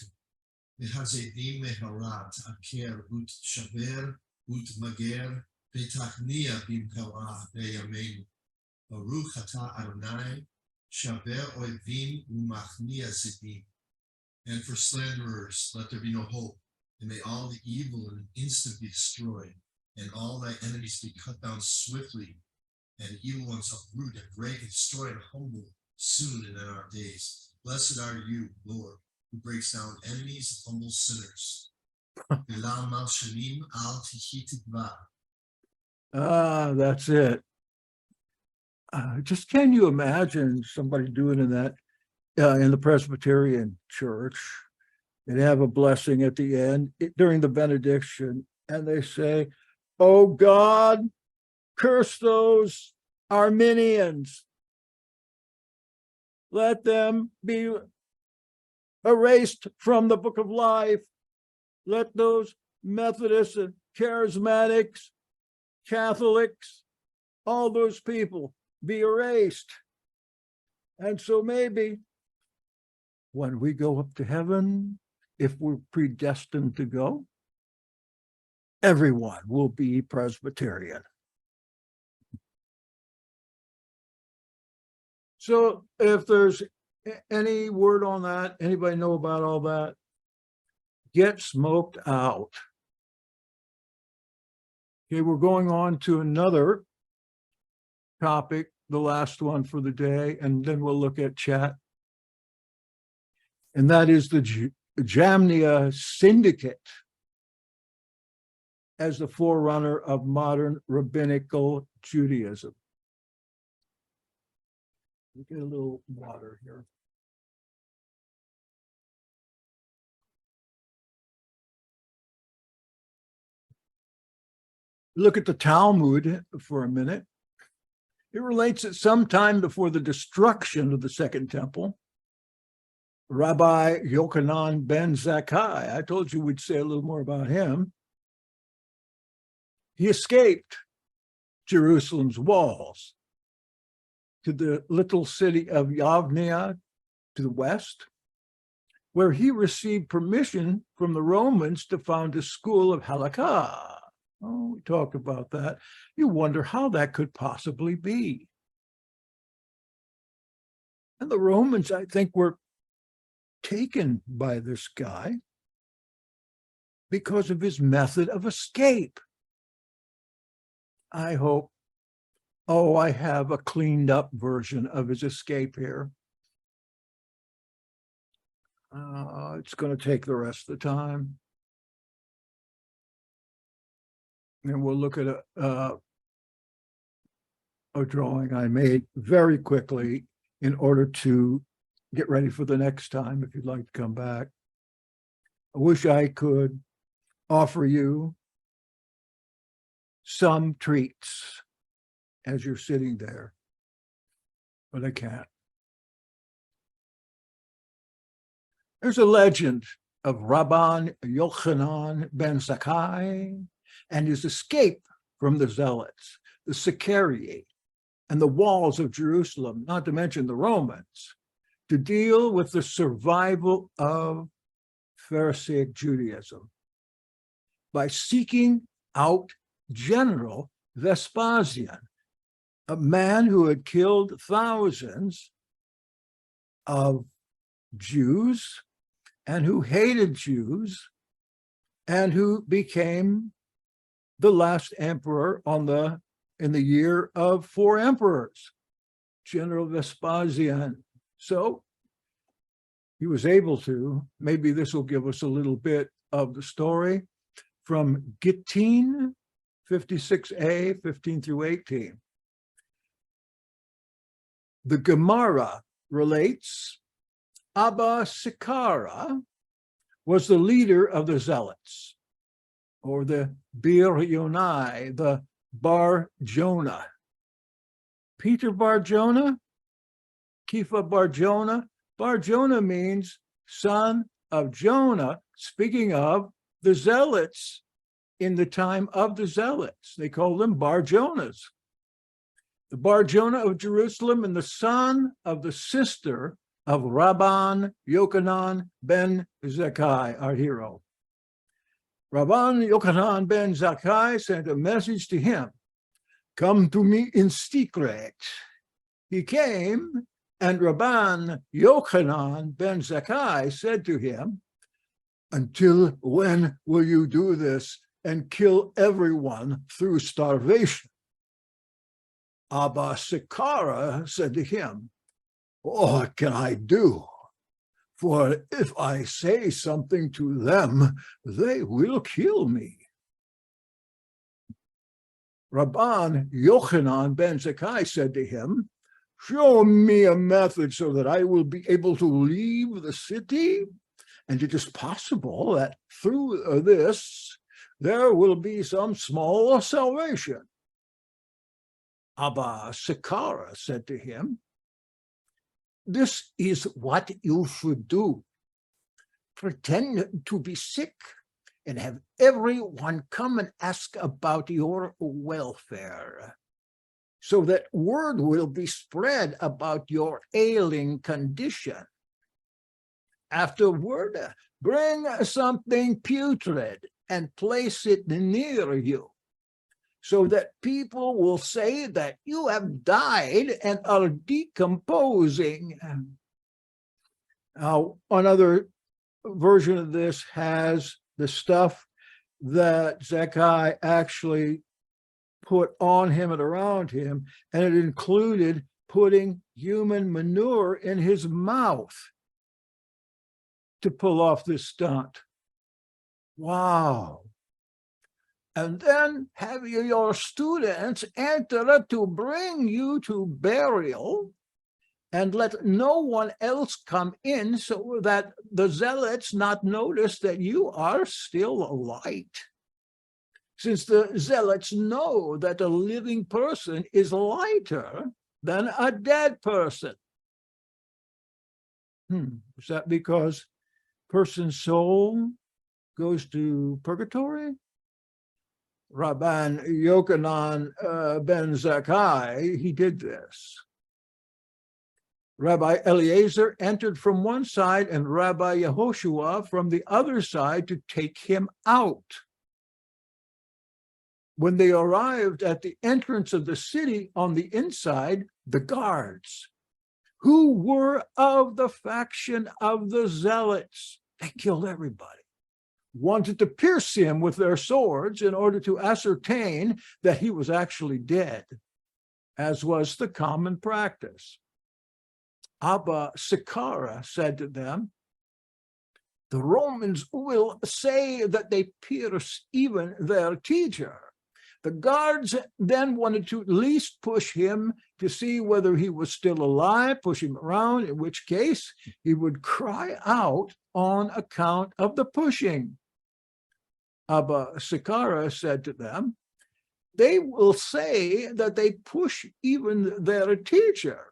והזדים מהרה תעקר ותשבר ותמגר, ותכניע במהרה בימינו. ברוך אתה אדוני, שבר אויבים ומכניע זדים. And for slanderers, let there be no hope, and may all the evil in an instant be destroyed, and all thy enemies be cut down swiftly, and evil ones uproot and break and destroy and humble soon and in our days. Blessed are you, Lord, who breaks down enemies and humbles sinners. That's it. Just can you imagine somebody doing that in the Presbyterian church? They have a blessing at the end during the benediction, and they say, "Oh God, curse those Arminians. Let them be erased from the book of life. Let those Methodists and Charismatics, Catholics, all those people be erased." And so maybe when we go up to heaven, if we're predestined to go, everyone will be Presbyterian. So if there's any word on that, anybody know about all that? Get smoked out. Okay, we're going on to another topic, the last one for the day, and then we'll look at chat. And that is the Jamnia Syndicate as the forerunner of modern rabbinical Judaism. We'll get a little water here. Look at the Talmud for a minute. It relates that sometime before the destruction of the Second Temple, Rabbi Yochanan ben Zachai, I told you we'd say a little more about him, he escaped Jerusalem's walls to the little city of Jamnia to the west, where he received permission from the Romans to found a school of halakha. Oh, we talked about that. You wonder how that could possibly be. And the Romans, I think, were taken by this guy because of his method of escape. I hope, I have a cleaned up version of his escape here. It's going to take the rest of the time. And we'll look at a drawing I made very quickly in order to get ready for the next time, if you'd like to come back. I wish I could offer you some treats as you're sitting there, but I can't. There's a legend of Rabban Yochanan ben Zachai and his escape from the Zealots, the Secanyah, and the walls of Jerusalem, not to mention the Romans, to deal with the survival of Pharisaic Judaism by seeking out General Vespasian, a man who had killed thousands of Jews and who hated Jews and who became the last emperor in the year of 4 emperors, General Vespasian. So he was able to, maybe this will give us a little bit of the story from Gittin 56a, 15 through 18. The Gemara relates Abba Sikara was the leader of the Zealots, or the Bir Yonai, the Bar Jonah. Peter Bar Jonah, Kepha Bar Jonah. Bar Jonah means son of Jonah, speaking of the zealots in the time of the zealots. They call them Bar Jonahs. The Bar Jonah of Jerusalem and the son of the sister of Rabban Yochanan ben Zachai, our hero. Rabban Yochanan ben Zachai sent a message to him, "Come to me in secret." He came, and Rabban Yochanan ben Zachai said to him, "Until when will you do this and kill everyone through starvation?" Abba Sekara said to him, "What can I do? For if I say something to them, they will kill me." Rabban Yochanan ben Zachai said to him, "Show me a method so that I will be able to leave the city, and it is possible that through this there will be some small salvation." Abba Sekara said to him, "This is what you should do. Pretend to be sick and have everyone come and ask about your welfare, so that word will be spread about your ailing condition. Afterward, bring something putrid and place it near you, so that people will say that you have died and are decomposing." Now, another version of this has the stuff that Zachai actually put on him and around him, and it included putting human manure in his mouth to pull off this stunt. Wow. And then have your students enter to bring you to burial, and let no one else come in, so that the zealots not notice that you are still alight. Since the zealots know that a living person is lighter than a dead person. Is that because person's soul goes to purgatory? Rabban Yochanan ben Zachai, he did this. Rabbi Eliezer entered from one side and Rabbi Yehoshua from the other side to take him out. When they arrived at the entrance of the city on the inside, the guards, who were of the faction of the zealots, they killed everybody, wanted to pierce him with their swords in order to ascertain that he was actually dead, as was the common practice. Abba Sekara said to them, "The Romans will say that they pierced even their teacher." The guards then wanted to at least push him to see whether he was still alive, push him around, in which case he would cry out on account of the pushing. Abba Sekara said to them, "They will say that they push even their teacher."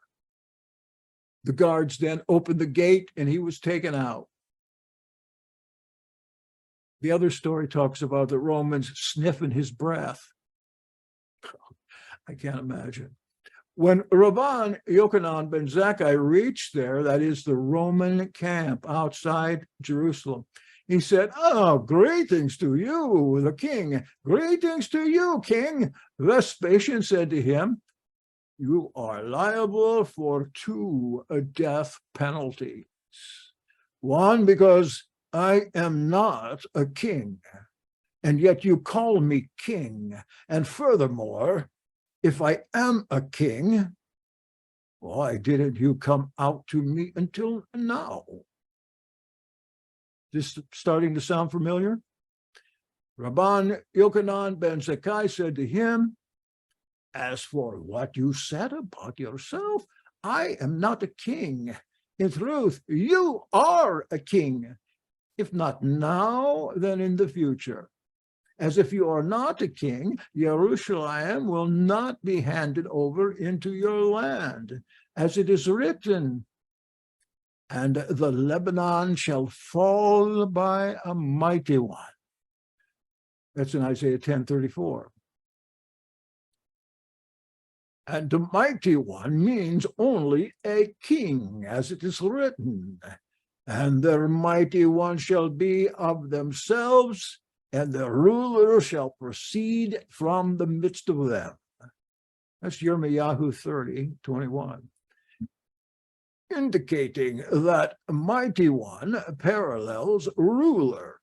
The guards then opened the gate and he was taken out. The other story talks about the Romans sniffing his breath. I can't imagine. When Rabban Yochanan ben Zachai reached there, that is the Roman camp outside Jerusalem, he said, "Oh, greetings to you, the king. Greetings to you, king." Vespasian said to him, "You are liable for 2 death penalties. One, because I am not a king, and yet you call me king. And furthermore, if I am a king, why didn't you come out to me until now?" This starting to sound familiar? Rabban Yochanan ben Zachai said to him, "As for what you said about yourself, I am not a king. In truth, you are a king, if not now, then in the future. as if you are not a king, Jerusalem will not be handed over into your land, as it is written, and the Lebanon shall fall by a mighty one. That's in Isaiah 10:34. And the mighty one means only a king, as it is written, and their mighty one shall be of themselves, and their ruler shall proceed from the midst of them. That's Jeremiah 30:21. Indicating that mighty one parallels ruler.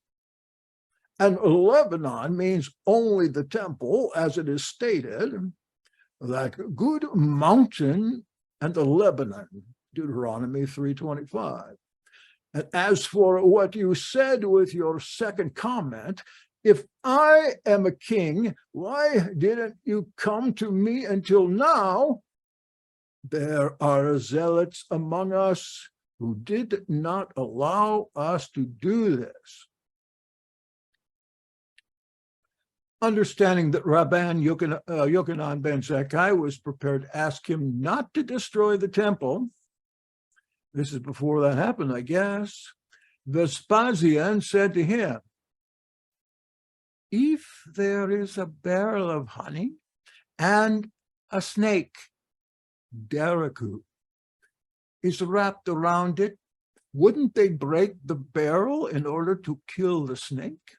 And Lebanon means only the temple, as it is stated, that good mountain and the Lebanon, Deuteronomy 3:25. And as for what you said with your second comment, if I am a king, why didn't you come to me until now? There are zealots among us who did not allow us to do this. Understanding that Rabban Yochanan ben Zachai was prepared to ask him not to destroy the temple. This is before that happened, I guess. Vespasian said to him, if there is a barrel of honey and a snake, Daraku, is wrapped around it, wouldn't they break the barrel in order to kill the snake?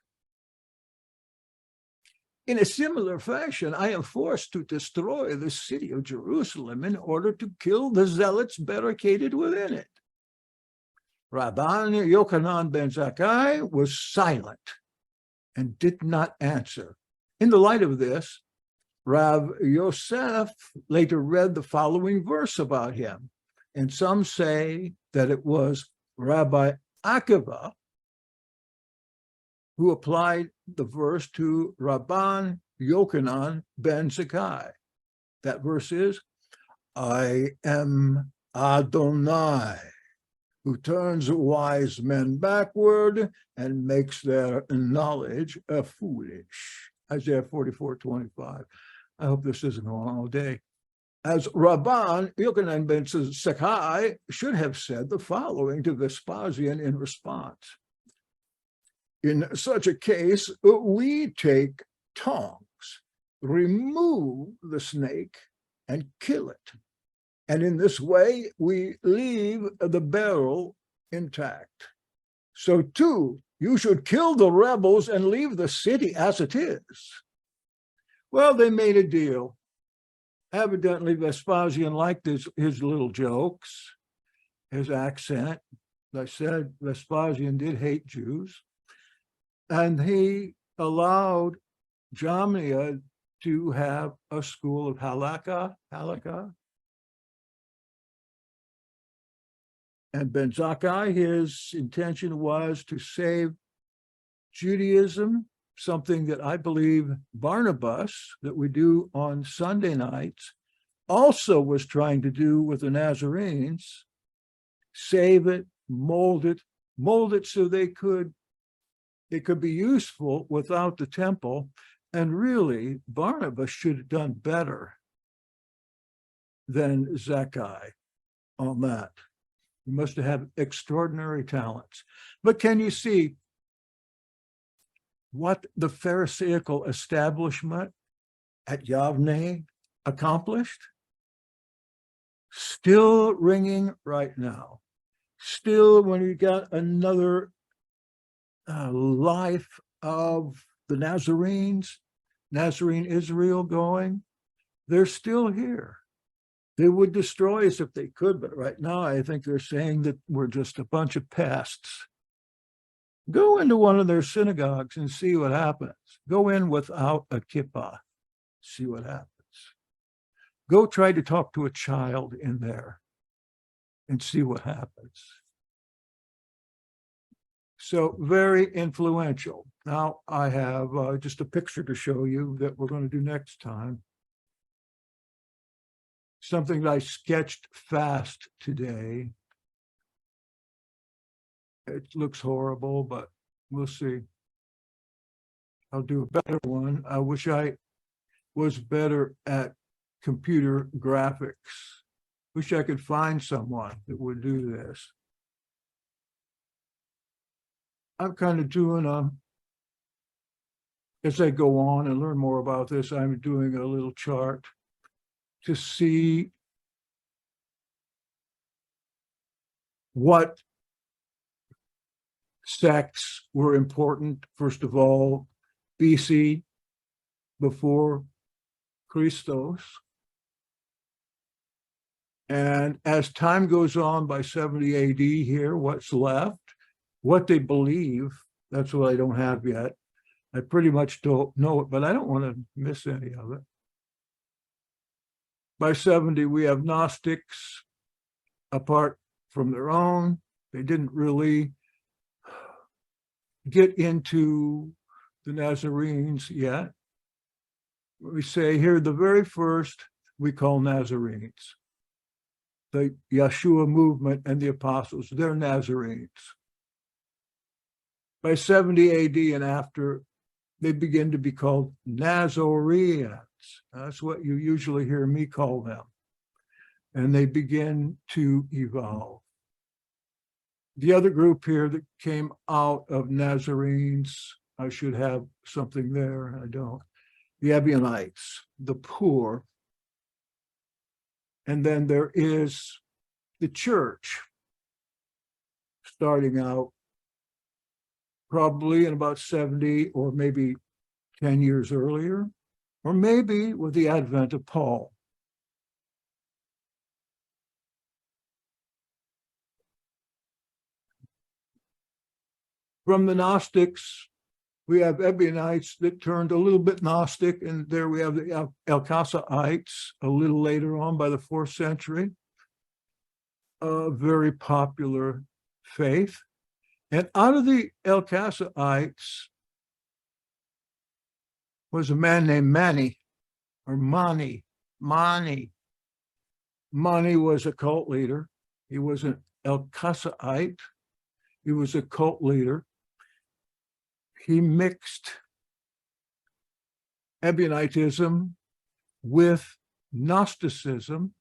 In a similar fashion, I am forced to destroy the city of Jerusalem in order to kill the zealots barricaded within it. Rabban Yochanan ben Zachai was silent and did not answer. In the light of this, Rav Yosef later read the following verse about him, and some say that it was Rabbi Akiva who applied the verse to Rabban Yochanan ben Zachai. That verse is, I am Adonai, who turns wise men backward and makes their knowledge foolish. Isaiah 44:25. I hope this isn't going on all day. As Rabban Yochanan ben Zachai should have said the following to Vespasian in response. In such a case, we take tongs, remove the snake, and kill it. And in this way, we leave the barrel intact. So too, you should kill the rebels and leave the city as it is. Well, they made a deal. Evidently, Vespasian liked his little jokes, his accent. As I said, Vespasian did hate Jews. And he allowed Jamnia to have a school of halakha. And Ben Zachai, his intention was to save Judaism, something that I believe Barnabas, that we do on Sunday nights, also was trying to do with the Nazarenes, save it, mold it so they could be useful without the temple. And really, Barnabas should have done better than Zachai on that. He must have had extraordinary talents. But can you see what the Pharisaical establishment at Yavne accomplished? Still ringing right now. Still, when you got another life of the Nazarenes, Nazarene Israel going, they're still here. They would destroy us if they could, but right now I think they're saying that we're just a bunch of pests. Go into one of their synagogues and see what happens. Go in without a kippah, see what happens. Go try to talk to a child in there and see what happens. So very influential. Now I have just a picture to show you that we're going to do next time. Something that I sketched fast today. It looks horrible, but we'll see. I'll do a better one. I wish I was better at computer graphics. Wish I could find someone that would do this. I'm kind of doing as I go on and learn more about this, I'm doing a little chart to see what sects were important. First of all, BC, before Christos. And as time goes on, by 70 AD here, what's left, what they believe, that's what I don't have yet. I pretty much don't know it, but I don't want to miss any of it. By 70, we have Gnostics apart from their own. They didn't really get into the Nazarenes yet. We say here, the very first we call Nazarenes. The Yahshua movement and the apostles, they're Nazarenes. By 70 AD and after, they begin to be called Nazoraeans. That's what you usually hear me call them. And they begin to evolve. The other group here that came out of Nazarenes, I should have something there, I don't. The Ebionites, the poor. And then there is the church, starting out probably in about 70 or maybe 10 years earlier, or maybe with the advent of Paul. From the Gnostics, we have Ebionites that turned a little bit Gnostic, and there we have the Alcasaites a little later on by the 4th century. A very popular faith. And out of the Alcasaites was a man named Mani. Mani was a cult leader. He was an Alcasaite. He was a cult leader. He mixed Ebionitism with Gnosticism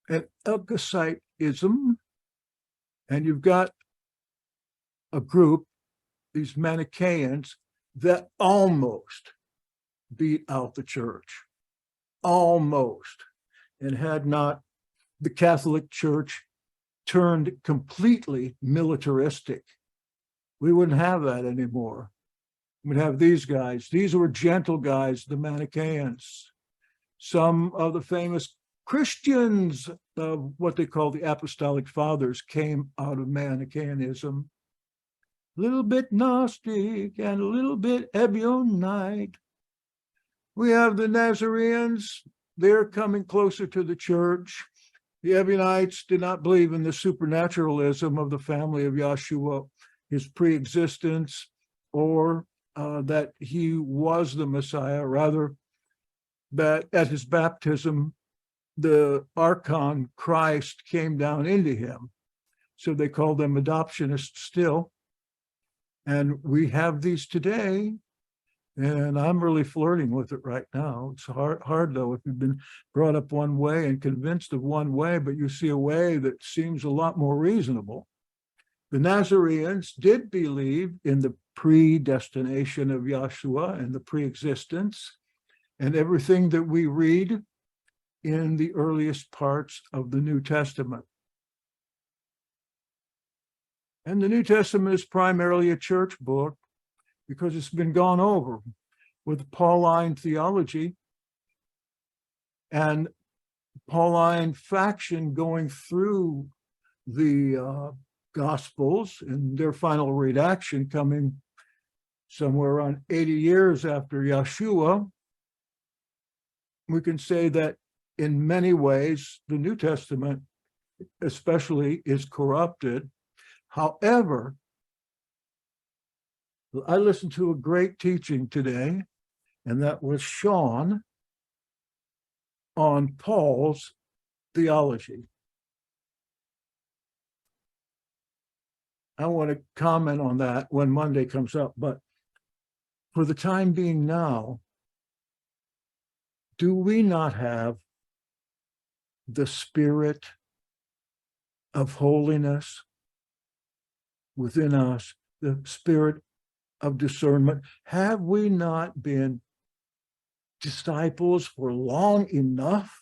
and Alcasitism. And you've got a group, these Manichaeans, that almost beat out the church. Almost. And had not the Catholic Church turned completely militaristic, we wouldn't have that anymore. We'd have these guys. These were gentle guys, the Manichaeans. Some of the famous Christians of what they call the Apostolic Fathers came out of Manichaeanism. A little bit Gnostic and a little bit Ebionite. We have the Nazareans. They're coming closer to the church. The Ebionites did not believe in the supernaturalism of the family of Yahshua, his pre-existence, or that he was the Messiah, rather that at his baptism, the archon Christ came down into him. So they called them adoptionists still. And we have these today, and I'm really flirting with it right now. It's hard though, if you've been brought up one way and convinced of one way, but you see a way that seems a lot more reasonable. The Nazareans did believe in the predestination of Yahshua and the pre-existence and everything that we read in the earliest parts of the New Testament. And the New Testament is primarily a church book because it's been gone over with Pauline theology and Pauline faction going through the Gospels in their final redaction coming somewhere around 80 years after Yahshua. We can say that in many ways, the New Testament especially is corrupted. However, I listened to a great teaching today, and that was Sean on Paul's theology. I want to comment on that when Monday comes up, but for the time being now, do we not have the spirit of holiness within us, the spirit of discernment? Have we not been disciples for long enough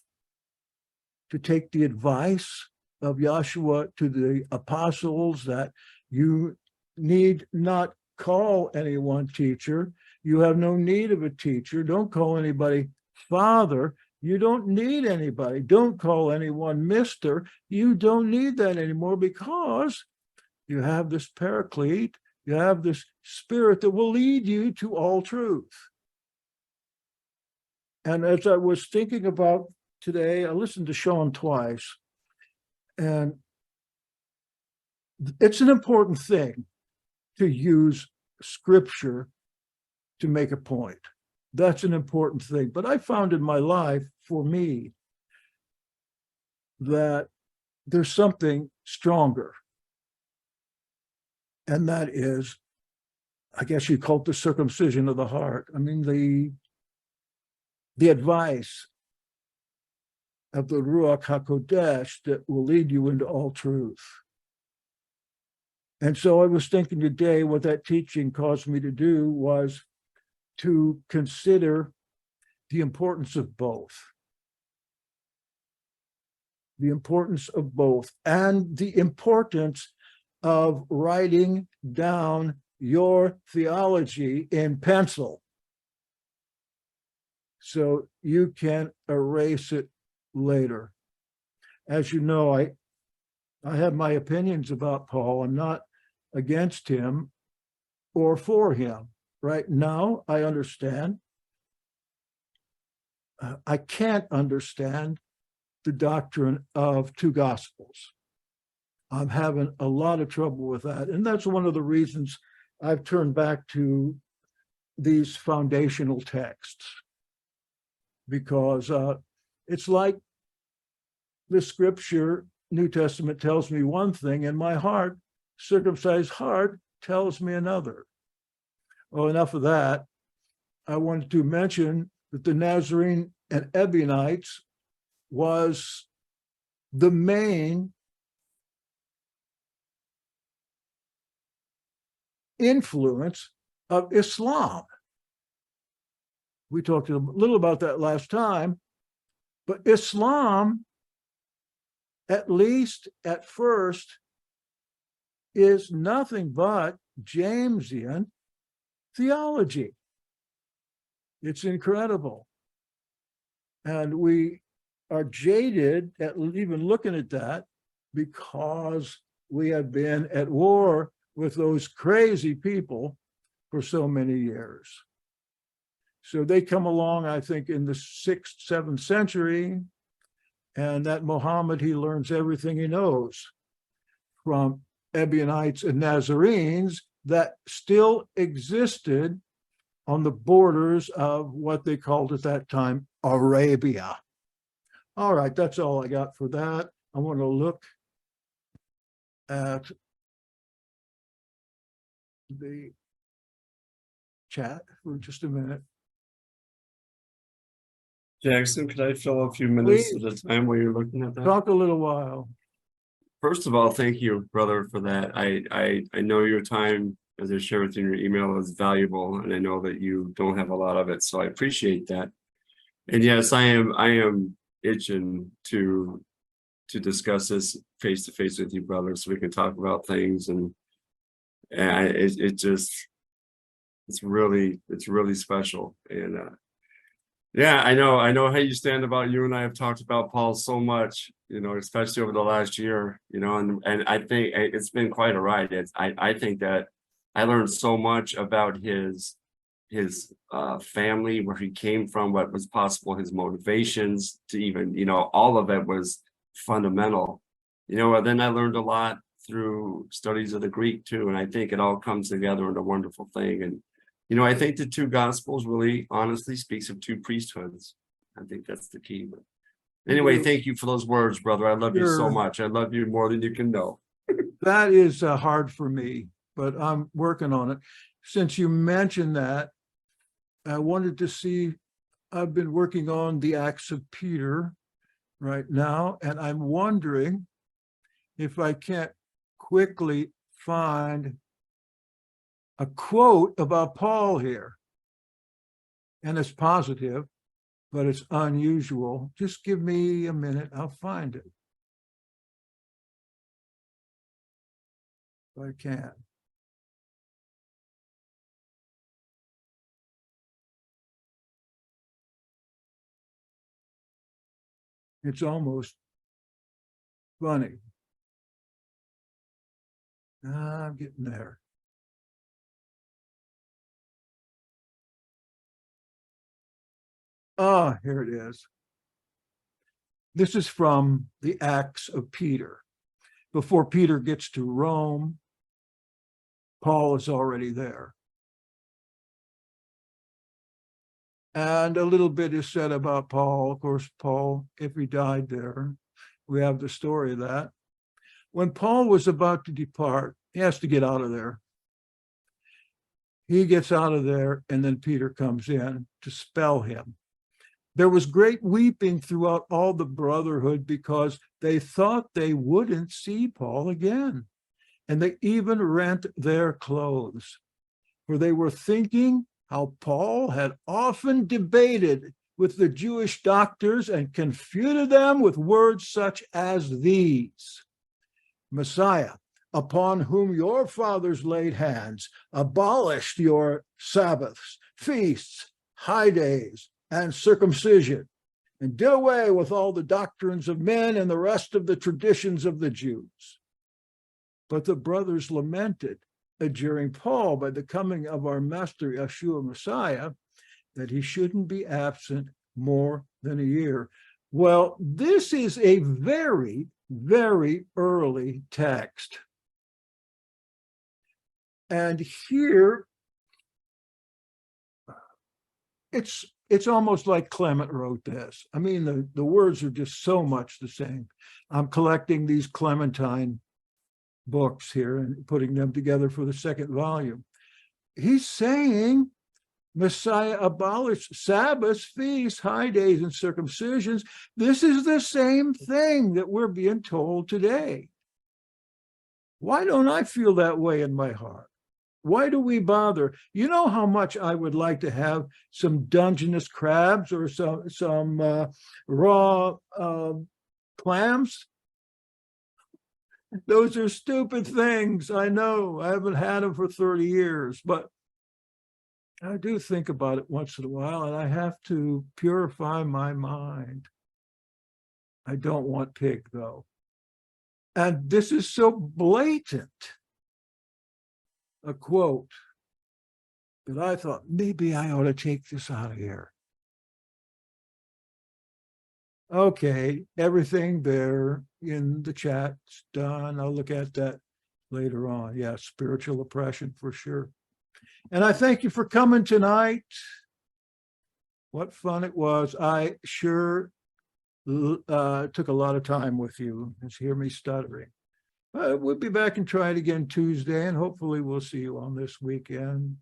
to take the advice of Yahshua to the apostles that you need not call anyone teacher? You have no need of a teacher. Don't call anybody father. You don't need anybody. Don't call anyone mister. You don't need that anymore, because you have this paraclete. You have this spirit that will lead you to all truth. And as I was thinking about today, I listened to Sean twice, and it's an important thing to use scripture to make a point. That's an important thing. But I found in my life, for me, that there's something stronger. And that is, I guess you call it the circumcision of the heart. I mean, the advice of the Ruach HaKodesh that will lead you into all truth. And so I was thinking today, what that teaching caused me to do was to consider the importance of both. The importance of both, and the importance of writing down your theology in pencil so you can erase it later. As you know, I have my opinions about Paul. I'm not against him or for him. Right now, I understand. I can't understand the doctrine of two gospels. I'm having a lot of trouble with that. And that's one of the reasons I've turned back to these foundational texts, because it's like the scripture, New Testament, tells me one thing, and my heart, circumcised heart, tells me another. Oh, enough of that. I wanted to mention that the Nazarenes and Ebionites was the main influence of Islam. We talked a little about that last time, but Islam, at least at first, is nothing but Jamesian theology. It's incredible. And we are jaded at even looking at that, because we have been at war with those crazy people for so many years. So they come along, I think, in the 6th, 7th century, and that Muhammad, he learns everything he knows from Ebionites and Nazarenes that still existed on the borders of what they called at that time Arabia. All right, that's all I got for that. I want to look at the chat for just a minute. Jackson, could I fill a few minutes Please. at a time while you're looking at that? Talk a little while. First of all, thank you, brother, for that. I know your time, as I shared with you in your email, is valuable, and I know that you don't have a lot of it, so I appreciate that. And yes, I am itching to discuss this face to face with you, brother, so we can talk about things, and it's really special. And yeah, I know how you stand about. You and I have talked about Paul so much, especially over the last year, and I think it's been quite a ride. I think that I learned so much about his family, where he came from, what was possible, his motivations to even, all of it was fundamental. Then I learned a lot through studies of the Greek too, and I think it all comes together in a wonderful thing. And I think the two gospels really honestly speaks of two priesthoods. I think that's the key. But anyway, thank you for those words, brother. I love you so much. I love you more than you can know. That is hard for me, but I'm working on it. Since you mentioned that, I wanted to see, I've been working on the Acts of Peter right now, and I'm wondering if I can't quickly find a quote about Paul here. And it's positive, but it's unusual. Just give me a minute, I'll find it. If I can. It's almost funny. I'm getting there. Ah, here it is. This is from the Acts of Peter. Before Peter gets to Rome, Paul is already there. And a little bit is said about Paul. Of course, Paul, if he died there, we have the story of that. When Paul was about to depart, he has to get out of there. He gets out of there, and then Peter comes in to spell him. There was great weeping throughout all the brotherhood because they thought they wouldn't see Paul again. And they even rent their clothes, for they were thinking how Paul had often debated with the Jewish doctors and confuted them with words such as these: Messiah, upon whom your fathers laid hands, abolished your Sabbaths, feasts, high days, and circumcision, and did away with all the doctrines of men and the rest of the traditions of the Jews. But the brothers lamented, adjuring Paul by the coming of our master Yahshua Messiah, that he shouldn't be absent more than a year. Well, this is a very, very early text. And here, it's almost like Clement wrote this. I mean, the words are just so much the same. I'm collecting these Clementine books here and putting them together for the second volume. He's saying Messiah abolished Sabbaths, feasts, high days, and circumcisions. This is the same thing that we're being told today. Why don't I feel that way in my heart? Why do we bother? You know how much I would like to have some Dungeness crabs or some raw clams? Those are stupid things. I know. I haven't had them for 30 years, but I do think about it once in a while, and I have to purify my mind. I don't want pig, though. And this is so blatant a quote that I thought maybe I ought to take this out of here. Okay, everything there in the chat's done. I'll look at that later on. Yeah, spiritual oppression for sure. And I thank you for coming tonight. What fun it was. I sure took a lot of time with you. Just hear me stuttering. We'll be back and try it again Tuesday, and hopefully we'll see you on this weekend.